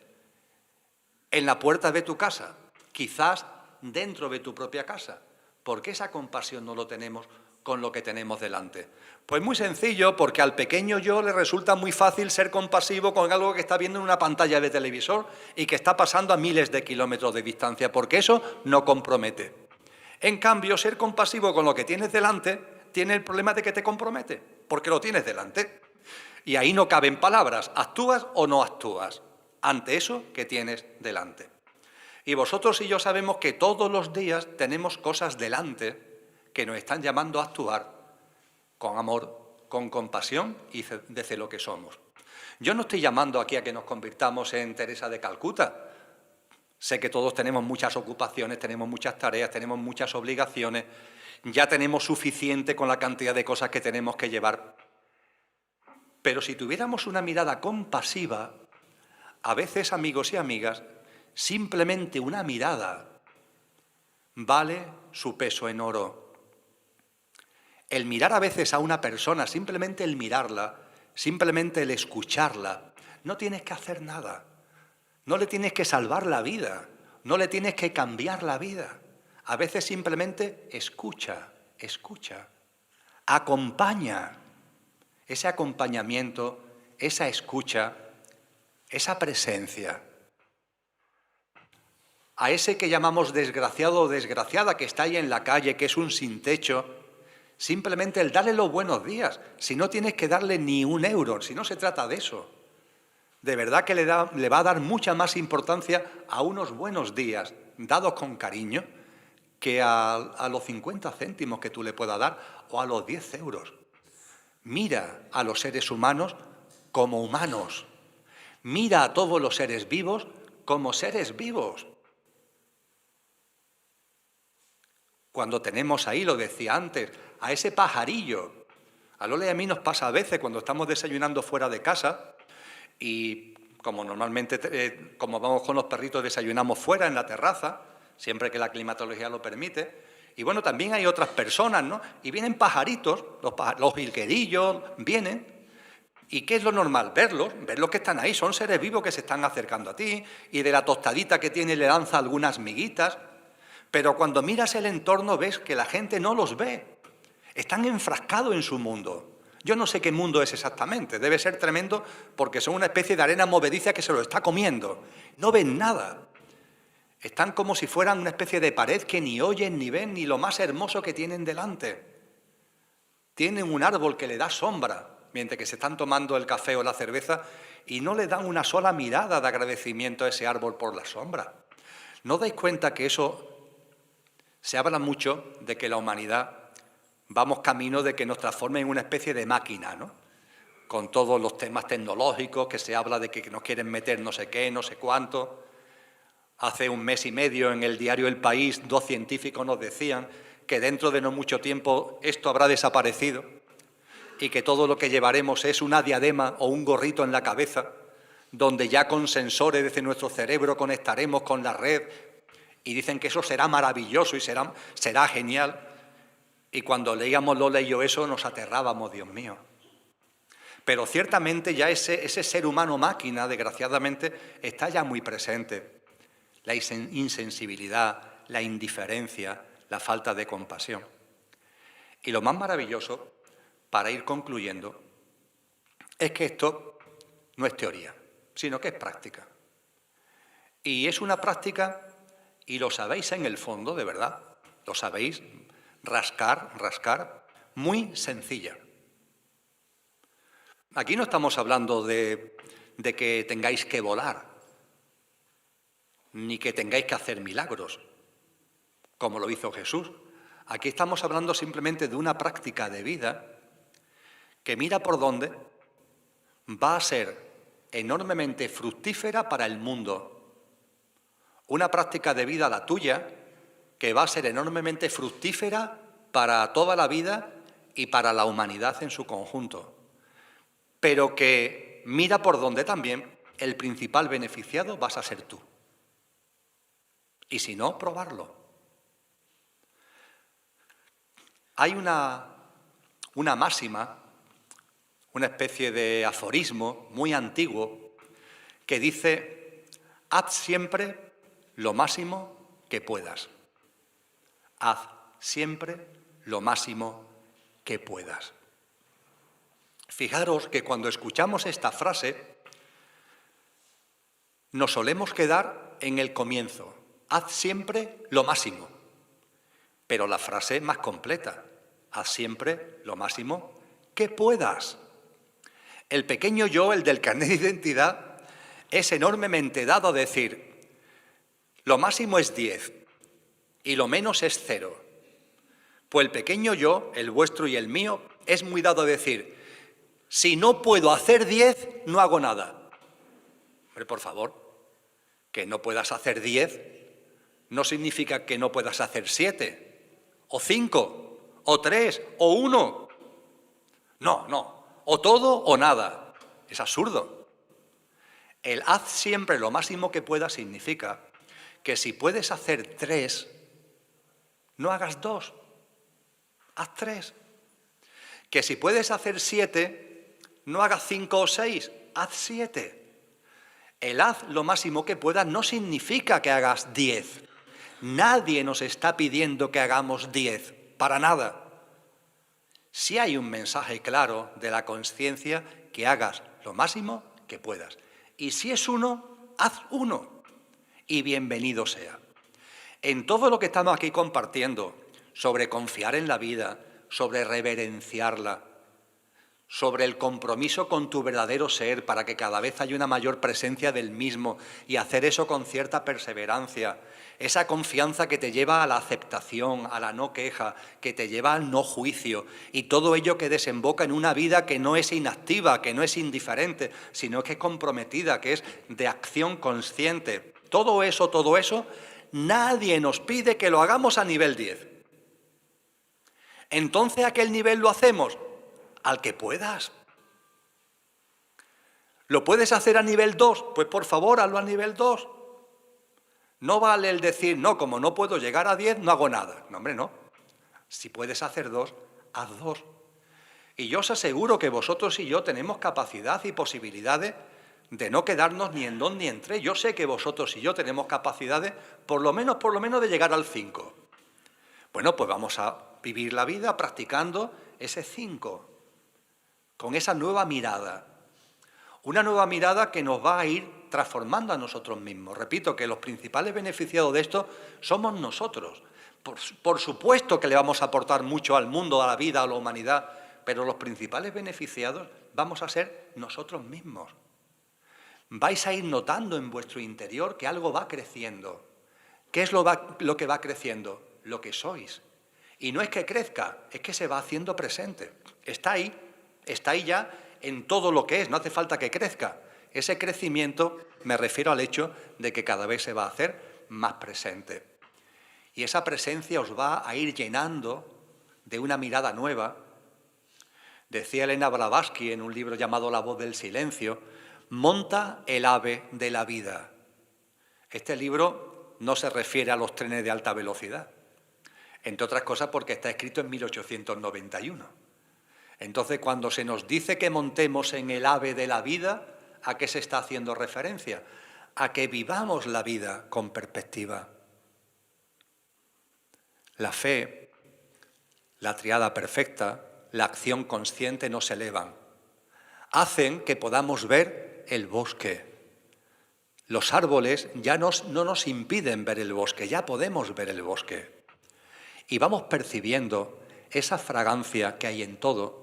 En la puerta de tu casa, quizás dentro de tu propia casa, ¿por qué esa compasión no lo tenemos con lo que tenemos delante? Pues muy sencillo, porque al pequeño yo le resulta muy fácil ser compasivo con algo que está viendo en una pantalla de televisor y que está pasando a miles de kilómetros de distancia, porque eso no compromete. En cambio, ser compasivo con lo que tienes delante tiene el problema de que te compromete, porque lo tienes delante. Y ahí no caben palabras, ¿actúas o no actúas ante eso que tienes delante? Y vosotros y yo sabemos que todos los días tenemos cosas delante que nos están llamando a actuar con amor, con compasión y desde lo que somos. Yo no estoy llamando aquí a que nos convirtamos en Teresa de Calcuta. Sé que todos tenemos muchas ocupaciones, tenemos muchas tareas, tenemos muchas obligaciones, ya tenemos suficiente con la cantidad de cosas que tenemos que llevar. Pero si tuviéramos una mirada compasiva, a veces, amigos y amigas, simplemente una mirada vale su peso en oro. El mirar a veces a una persona, simplemente el mirarla, simplemente el escucharla, no tienes que hacer nada. No le tienes que salvar la vida, no le tienes que cambiar la vida. A veces simplemente escucha, acompaña. Ese acompañamiento, esa escucha, esa presencia. A ese que llamamos desgraciado o desgraciada que está ahí en la calle, que es un sin techo, Simplemente el darle los buenos días. Si no tienes que darle ni un euro, si no se trata de eso. De verdad que le va a dar mucha más importancia a unos buenos días dados con cariño que a los 50 céntimos que tú le puedas dar o a los 10 euros. Mira a los seres humanos como humanos. Mira a todos los seres vivos como seres vivos. Cuando tenemos ahí, lo decía antes, a ese pajarillo. A Lola y a mí nos pasa a veces cuando estamos desayunando fuera de casa y como normalmente, como vamos con los perritos, desayunamos fuera en la terraza, siempre que la climatología lo permite. Y bueno, también hay otras personas, ¿no? Y vienen pajaritos, los jilguerillos vienen. ¿Y qué es lo normal? Verlos que están ahí, son seres vivos que se están acercando a ti y de la tostadita que tiene le lanza algunas miguitas. Pero cuando miras el entorno ves que la gente no los ve. Están enfrascados en su mundo. Yo no sé qué mundo es exactamente, debe ser tremendo porque son una especie de arena movediza que se lo está comiendo. No ven nada. Están como si fueran una especie de pared que ni oyen ni ven ni lo más hermoso que tienen delante. Tienen un árbol que le da sombra, mientras que se están tomando el café o la cerveza y no le dan una sola mirada de agradecimiento a ese árbol por la sombra. ¿No dais cuenta que eso se habla mucho de que la humanidad vamos camino de que nos transforme en una especie de máquina, ¿no? Con todos los temas tecnológicos, que se habla de que nos quieren meter no sé qué, no sé cuánto. Hace un mes y medio en el diario El País, 2 científicos nos decían que dentro de no mucho tiempo esto habrá desaparecido y que todo lo que llevaremos es una diadema o un gorrito en la cabeza, donde ya con sensores desde nuestro cerebro conectaremos con la red y dicen que eso será maravilloso y será genial. Y cuando leíamos Lola y yo eso nos aterrábamos, Dios mío. Pero ciertamente ya ese ser humano máquina, desgraciadamente, está ya muy presente. La insensibilidad, la indiferencia, la falta de compasión. Y lo más maravilloso, para ir concluyendo, es que esto no es teoría, sino que es práctica. Y es una práctica, y lo sabéis en el fondo, de verdad, lo sabéis, rascar, muy sencilla. Aquí no estamos hablando de que tengáis que volar, ni que tengáis que hacer milagros, como lo hizo Jesús. Aquí estamos hablando simplemente de una práctica de vida que mira por dónde va a ser enormemente fructífera para el mundo. Una práctica de vida, la tuya, que va a ser enormemente fructífera para toda la vida y para la humanidad en su conjunto. Pero que mira por dónde también el principal beneficiado vas a ser tú. Y si no, probarlo. Hay una máxima, una especie de aforismo muy antiguo que dice: haz siempre lo máximo que puedas. Haz siempre lo máximo que puedas. Fijaros que cuando escuchamos esta frase nos solemos quedar en el comienzo. Haz siempre lo máximo. Pero la frase es más completa. Haz siempre lo máximo que puedas. El pequeño yo, el del carnet de identidad, es enormemente dado a decir: lo máximo es 10 y lo menos es 0. Pues el pequeño yo, el vuestro y el mío, es muy dado a decir: si no puedo hacer 10, no hago nada. Hombre, por favor, que no puedas hacer 10 no significa que no puedas hacer 7, o 5, o 3, o 1. No, o todo o nada. Es absurdo. El haz siempre lo máximo que puedas significa que si puedes hacer 3, no hagas 2, haz 3. Que si puedes hacer 7, no hagas 5 o 6, haz 7. El haz lo máximo que puedas no significa que hagas 10. Nadie nos está pidiendo que hagamos 10, para nada. Sí hay un mensaje claro de la conciencia que hagas lo máximo que puedas. Y si es 1, haz 1 y bienvenido sea. En todo lo que estamos aquí compartiendo sobre confiar en la vida, sobre reverenciarla, sobre el compromiso con tu verdadero ser para que cada vez haya una mayor presencia del mismo y hacer eso con cierta perseverancia. Esa confianza que te lleva a la aceptación, a la no queja, que te lleva al no juicio y todo ello que desemboca en una vida que no es inactiva, que no es indiferente, sino que es comprometida, que es de acción consciente. Todo eso, nadie nos pide que lo hagamos a nivel 10. Entonces, ¿a qué nivel lo hacemos? Al que puedas. ¿Lo puedes hacer a nivel 2? Pues por favor, hazlo a nivel 2. No vale el decir, no, como no puedo llegar a 10, no hago nada. No, hombre, no. Si puedes hacer 2, haz 2. Y yo os aseguro que vosotros y yo tenemos capacidad y posibilidades de no quedarnos ni en 2 ni en 3. Yo sé que vosotros y yo tenemos capacidades, por lo menos de llegar al 5. Bueno, pues vamos a vivir la vida practicando ese 5. Con esa nueva mirada, una nueva mirada que nos va a ir transformando a nosotros mismos. Repito que los principales beneficiados de esto somos nosotros. Por supuesto que le vamos a aportar mucho al mundo, a la vida, a la humanidad, pero los principales beneficiados vamos a ser nosotros mismos. Vais a ir notando en vuestro interior que algo va creciendo. ¿Qué es lo que va creciendo? Lo que sois. Y no es que crezca, es que se va haciendo presente. Está ahí ya en todo lo que es, no hace falta que crezca. Ese crecimiento me refiero al hecho de que cada vez se va a hacer más presente. Y esa presencia os va a ir llenando de una mirada nueva. Decía Elena Blavatsky en un libro llamado La voz del silencio, monta el ave de la vida. Este libro no se refiere a los trenes de alta velocidad, entre otras cosas porque está escrito en 1891. Entonces, cuando se nos dice que montemos en el ave de la vida, ¿a qué se está haciendo referencia? A que vivamos la vida con perspectiva. La fe, la triada perfecta, la acción consciente nos elevan. Hacen que podamos ver el bosque. Los árboles ya no nos impiden ver el bosque, ya podemos ver el bosque. Y vamos percibiendo esa fragancia que hay en todo.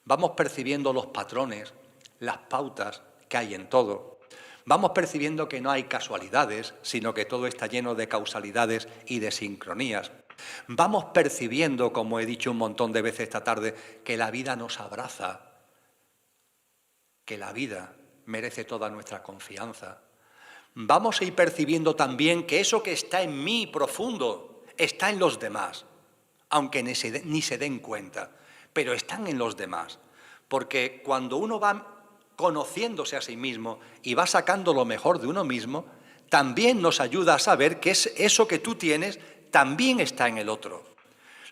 Vamos percibiendo los patrones, las pautas que hay en todo. Vamos percibiendo que no hay casualidades, sino que todo está lleno de causalidades y de sincronías. Vamos percibiendo, como he dicho un montón de veces esta tarde, que la vida nos abraza, que la vida merece toda nuestra confianza. Vamos a ir percibiendo también que eso que está en mí profundo está en los demás, aunque ni se den cuenta, pero están en los demás. Porque cuando uno va conociéndose a sí mismo y va sacando lo mejor de uno mismo, también nos ayuda a saber que eso que tú tienes también está en el otro.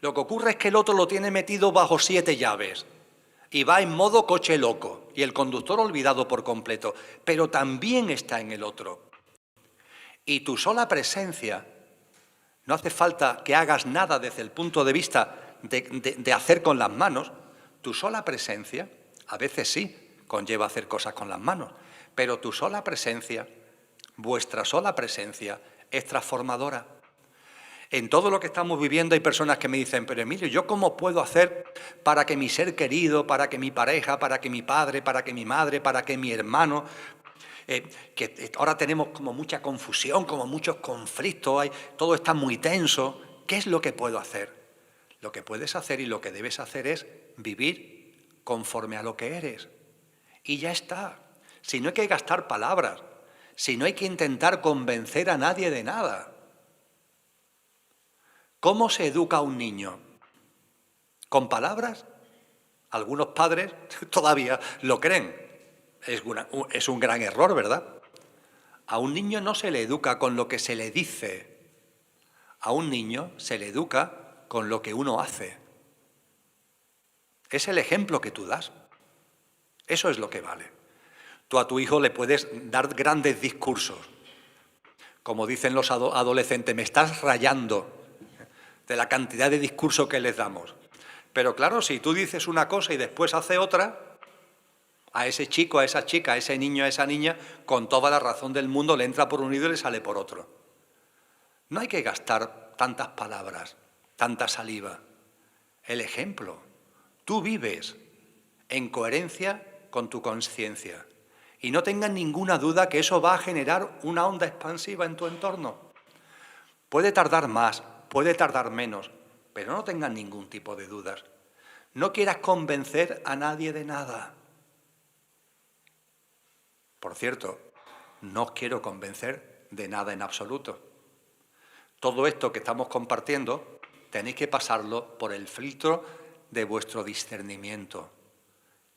Lo que ocurre es que el otro lo tiene metido bajo 7 llaves y va en modo coche loco y el conductor olvidado por completo, pero también está en el otro. Y tu sola presencia, no hace falta que hagas nada desde el punto de vista de hacer con las manos, tu sola presencia, a veces sí, conlleva hacer cosas con las manos, pero tu sola presencia, vuestra sola presencia, es transformadora. En todo lo que estamos viviendo hay personas que me dicen, pero Emilio, ¿yo cómo puedo hacer para que mi ser querido, para que mi pareja, para que mi padre, para que mi madre, para que mi hermano, que ahora tenemos como mucha confusión, como muchos conflictos, todo está muy tenso, ¿qué es lo que puedo hacer? Lo que puedes hacer y lo que debes hacer es vivir conforme a lo que eres. Y ya está. Si no hay que gastar palabras, si no hay que intentar convencer a nadie de nada. ¿Cómo se educa a un niño? ¿Con palabras? Algunos padres todavía lo creen. Es un gran error, ¿verdad? A un niño no se le educa con lo que se le dice. A un niño se le educa con lo que uno hace. Es el ejemplo que tú das. Eso es lo que vale. Tú a tu hijo le puedes dar grandes discursos. Como dicen los adolescentes, me estás rayando de la cantidad de discursos que les damos. Pero claro, si tú dices una cosa y después hace otra, a ese chico, a esa chica, a ese niño, a esa niña, con toda la razón del mundo le entra por un oído y le sale por otro. No hay que gastar tantas palabras, tanta saliva. el ejemplo. Tú vives en coherencia con tu conciencia y no tengas ninguna duda que eso va a generar una onda expansiva en tu entorno. Puede tardar más, puede tardar menos, pero no tengas ningún tipo de dudas. No quieras convencer a nadie de nada. Por cierto, no os quiero convencer de nada en absoluto. Todo esto que estamos compartiendo tenéis que pasarlo por el filtro de vuestro discernimiento.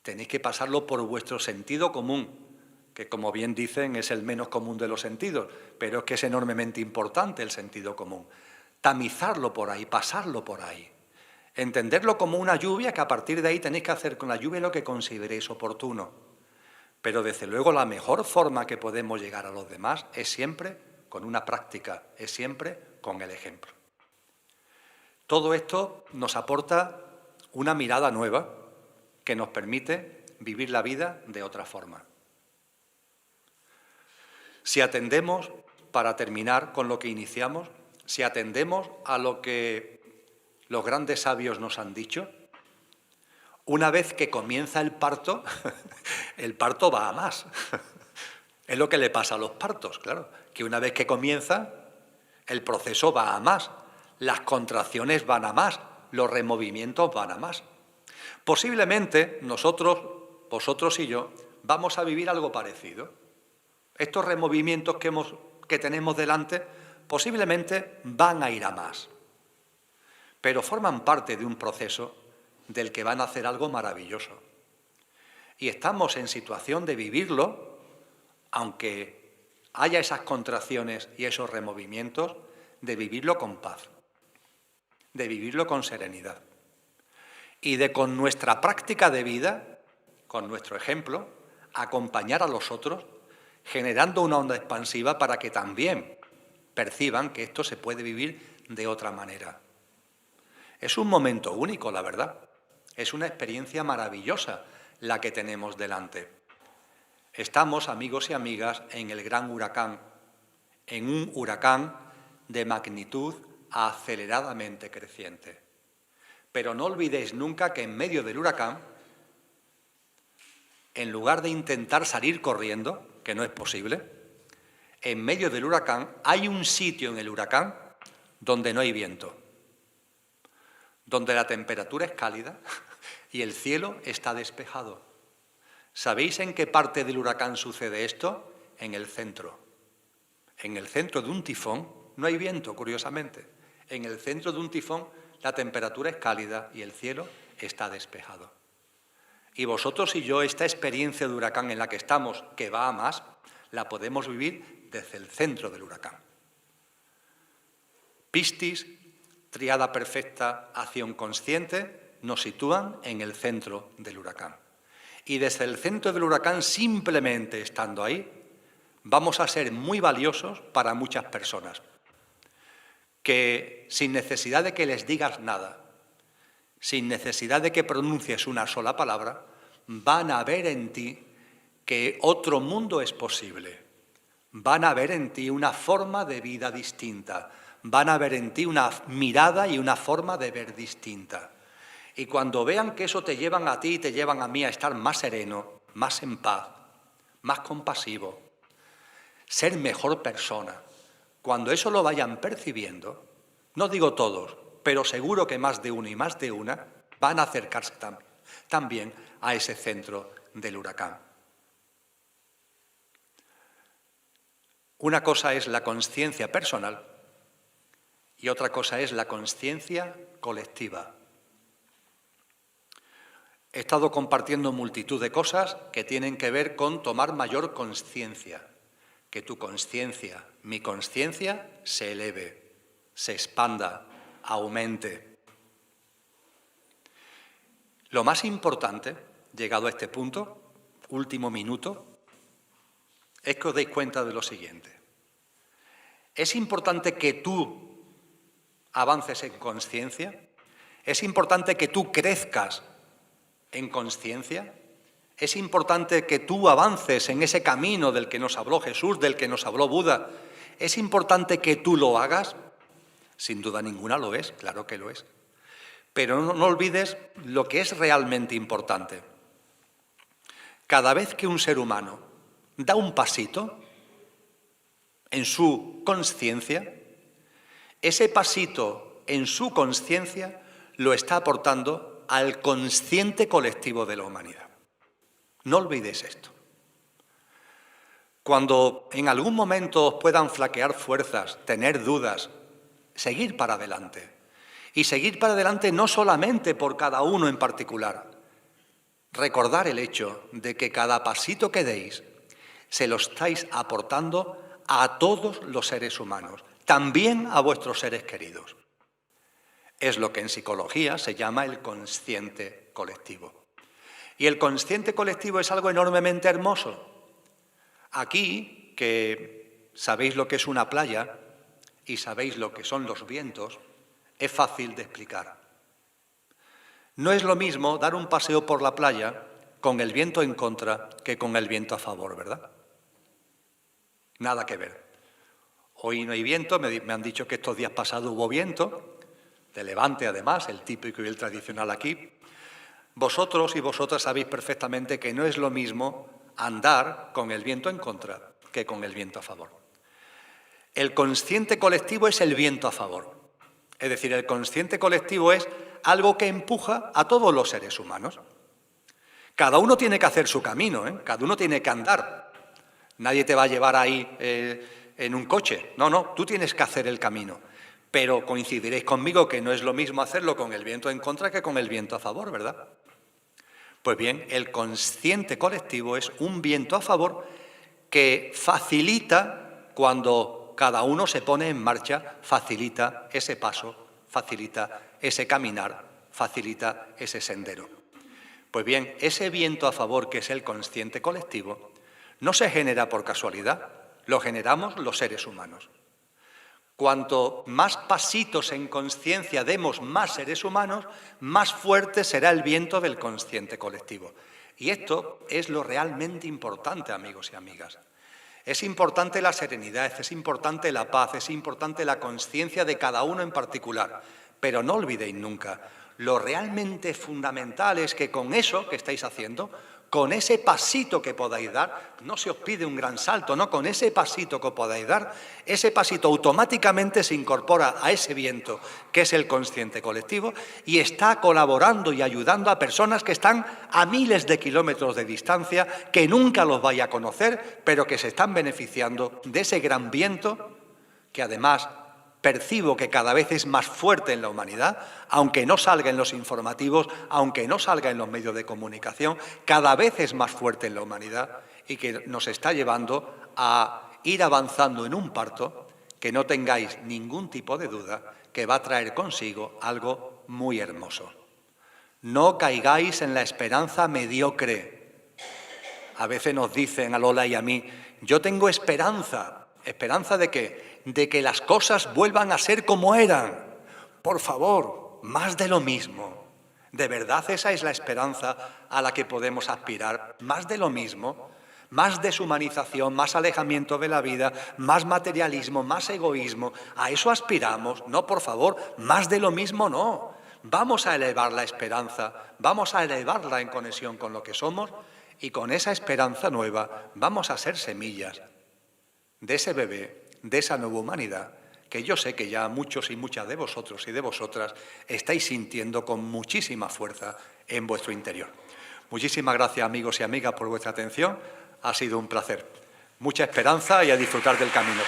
Tenéis que pasarlo por vuestro sentido común, que como bien dicen es el menos común de los sentidos, pero es que es enormemente importante el sentido común. Tamizarlo por ahí, pasarlo por ahí. Entenderlo como una lluvia que a partir de ahí tenéis que hacer con la lluvia lo que consideréis oportuno. Pero desde luego la mejor forma que podemos llegar a los demás es siempre con una práctica, es siempre con el ejemplo. Todo esto nos aporta una mirada nueva que nos permite vivir la vida de otra forma. Si atendemos, para terminar con lo que iniciamos, si atendemos a lo que los grandes sabios nos han dicho, una vez que comienza el parto va a más. Es lo que le pasa a los partos, claro, que una vez que comienza, el proceso va a más, las contracciones van a más, los removimientos van a más. Posiblemente nosotros, vosotros y yo, vamos a vivir algo parecido. Estos removimientos que tenemos delante posiblemente van a ir a más, pero forman parte de un proceso del que van a hacer algo maravilloso. Y estamos en situación de vivirlo, aunque haya esas contracciones y esos removimientos, de vivirlo con paz, de vivirlo con serenidad. Y de con nuestra práctica de vida, con nuestro ejemplo, acompañar a los otros, generando una onda expansiva para que también perciban que esto se puede vivir de otra manera. Es un momento único, la verdad. Es una experiencia maravillosa la que tenemos delante. Estamos, amigos y amigas, en el gran huracán, en un huracán de magnitud aceleradamente creciente. Pero no olvidéis nunca que en medio del huracán, en lugar de intentar salir corriendo, que no es posible, en medio del huracán hay un sitio en el huracán donde no hay viento, donde la temperatura es cálida y el cielo está despejado. ¿Sabéis en qué parte del huracán sucede esto? En el centro. En el centro de un tifón no hay viento, curiosamente. En el centro de un tifón la temperatura es cálida y el cielo está despejado. Y vosotros y yo, esta experiencia de huracán en la que estamos, que va a más, la podemos vivir desde el centro del huracán. Piscis, tríada perfecta, acción consciente, nos sitúan en el centro del huracán. Y desde el centro del huracán, simplemente estando ahí, vamos a ser muy valiosos para muchas personas, que sin necesidad de que les digas nada, sin necesidad de que pronuncies una sola palabra, van a ver en ti que otro mundo es posible. Van a ver en ti una forma de vida distinta. Van a ver en ti una mirada y una forma de ver distinta. Y cuando vean que eso te llevan a ti y te llevan a mí a estar más sereno, más en paz, más compasivo, ser mejor persona, cuando eso lo vayan percibiendo, no digo todos, pero seguro que más de uno y más de una van a acercarse también a ese centro del huracán. Una cosa es la consciencia personal y otra cosa es la consciencia colectiva. He estado compartiendo multitud de cosas que tienen que ver con tomar mayor consciencia, que tu consciencia, mi consciencia, se eleve, se expanda, aumente. Lo más importante, llegado a este punto, último minuto, es que os deis cuenta de lo siguiente. Es importante que tú avances en consciencia, es importante que tú crezcas en consciencia, es importante que tú avances en ese camino del que nos habló Jesús, del que nos habló Buda, es importante que tú lo hagas, sin duda ninguna lo es, claro que lo es. Pero no olvides lo que es realmente importante. Cada vez que un ser humano da un pasito en su consciencia, ese pasito en su consciencia lo está aportando al consciente colectivo de la humanidad. No olvidéis esto. Cuando en algún momento os puedan flaquear fuerzas, tener dudas, seguir para adelante. Y seguir para adelante no solamente por cada uno en particular. Recordar el hecho de que cada pasito que deis se lo estáis aportando a todos los seres humanos, también a vuestros seres queridos. Es lo que en psicología se llama el consciente colectivo. Y el consciente colectivo es algo enormemente hermoso. Aquí, que sabéis lo que es una playa y sabéis lo que son los vientos, es fácil de explicar. No es lo mismo dar un paseo por la playa con el viento en contra que con el viento a favor, ¿verdad? Nada que ver. Hoy no hay viento, me han dicho que estos días pasados hubo viento, de levante además, el típico y el tradicional aquí. Vosotros y vosotras sabéis perfectamente que no es lo mismo andar con el viento en contra que con el viento a favor. El consciente colectivo es el viento a favor. Es decir, el consciente colectivo es algo que empuja a todos los seres humanos. Cada uno tiene que hacer su camino, ¿eh? Cada uno tiene que andar. Nadie te va a llevar ahí en un coche. No, tú tienes que hacer el camino. Pero coincidiréis conmigo que no es lo mismo hacerlo con el viento en contra que con el viento a favor, ¿verdad? Pues bien, el consciente colectivo es un viento a favor que facilita, cuando cada uno se pone en marcha, facilita ese paso, facilita ese caminar, facilita ese sendero. Pues bien, ese viento a favor que es el consciente colectivo no se genera por casualidad, lo generamos los seres humanos. Cuanto más pasitos en consciencia demos más seres humanos, más fuerte será el viento del consciente colectivo. Y esto es lo realmente importante, amigos y amigas. Es importante la serenidad, es importante la paz, es importante la consciencia de cada uno en particular. Pero no olvidéis nunca, lo realmente fundamental es que con eso que estáis haciendo, con ese pasito que podáis dar, no se os pide un gran salto, no, con ese pasito que podáis dar, ese pasito automáticamente se incorpora a ese viento que es el consciente colectivo y está colaborando y ayudando a personas que están a miles de kilómetros de distancia, que nunca los vaya a conocer, pero que se están beneficiando de ese gran viento que además percibo que cada vez es más fuerte en la humanidad, aunque no salga en los informativos, aunque no salga en los medios de comunicación, cada vez es más fuerte en la humanidad y que nos está llevando a ir avanzando en un parto que no tengáis ningún tipo de duda que va a traer consigo algo muy hermoso. No caigáis en la esperanza mediocre. A veces nos dicen a Lola y a mí, yo tengo esperanza. ¿Esperanza de qué? De que las cosas vuelvan a ser como eran. Por favor, más de lo mismo. ¿De verdad esa es la esperanza a la que podemos aspirar? Más de lo mismo, más deshumanización, más alejamiento de la vida, más materialismo, más egoísmo. ¿A eso aspiramos? No, por favor, más de lo mismo no. Vamos a elevar la esperanza, vamos a elevarla en conexión con lo que somos y con esa esperanza nueva vamos a ser semillas de ese bebé, de esa nueva humanidad, que yo sé que ya muchos y muchas de vosotros y de vosotras estáis sintiendo con muchísima fuerza en vuestro interior. Muchísimas gracias, amigos y amigas, por vuestra atención. Ha sido un placer. Mucha esperanza y a disfrutar del camino.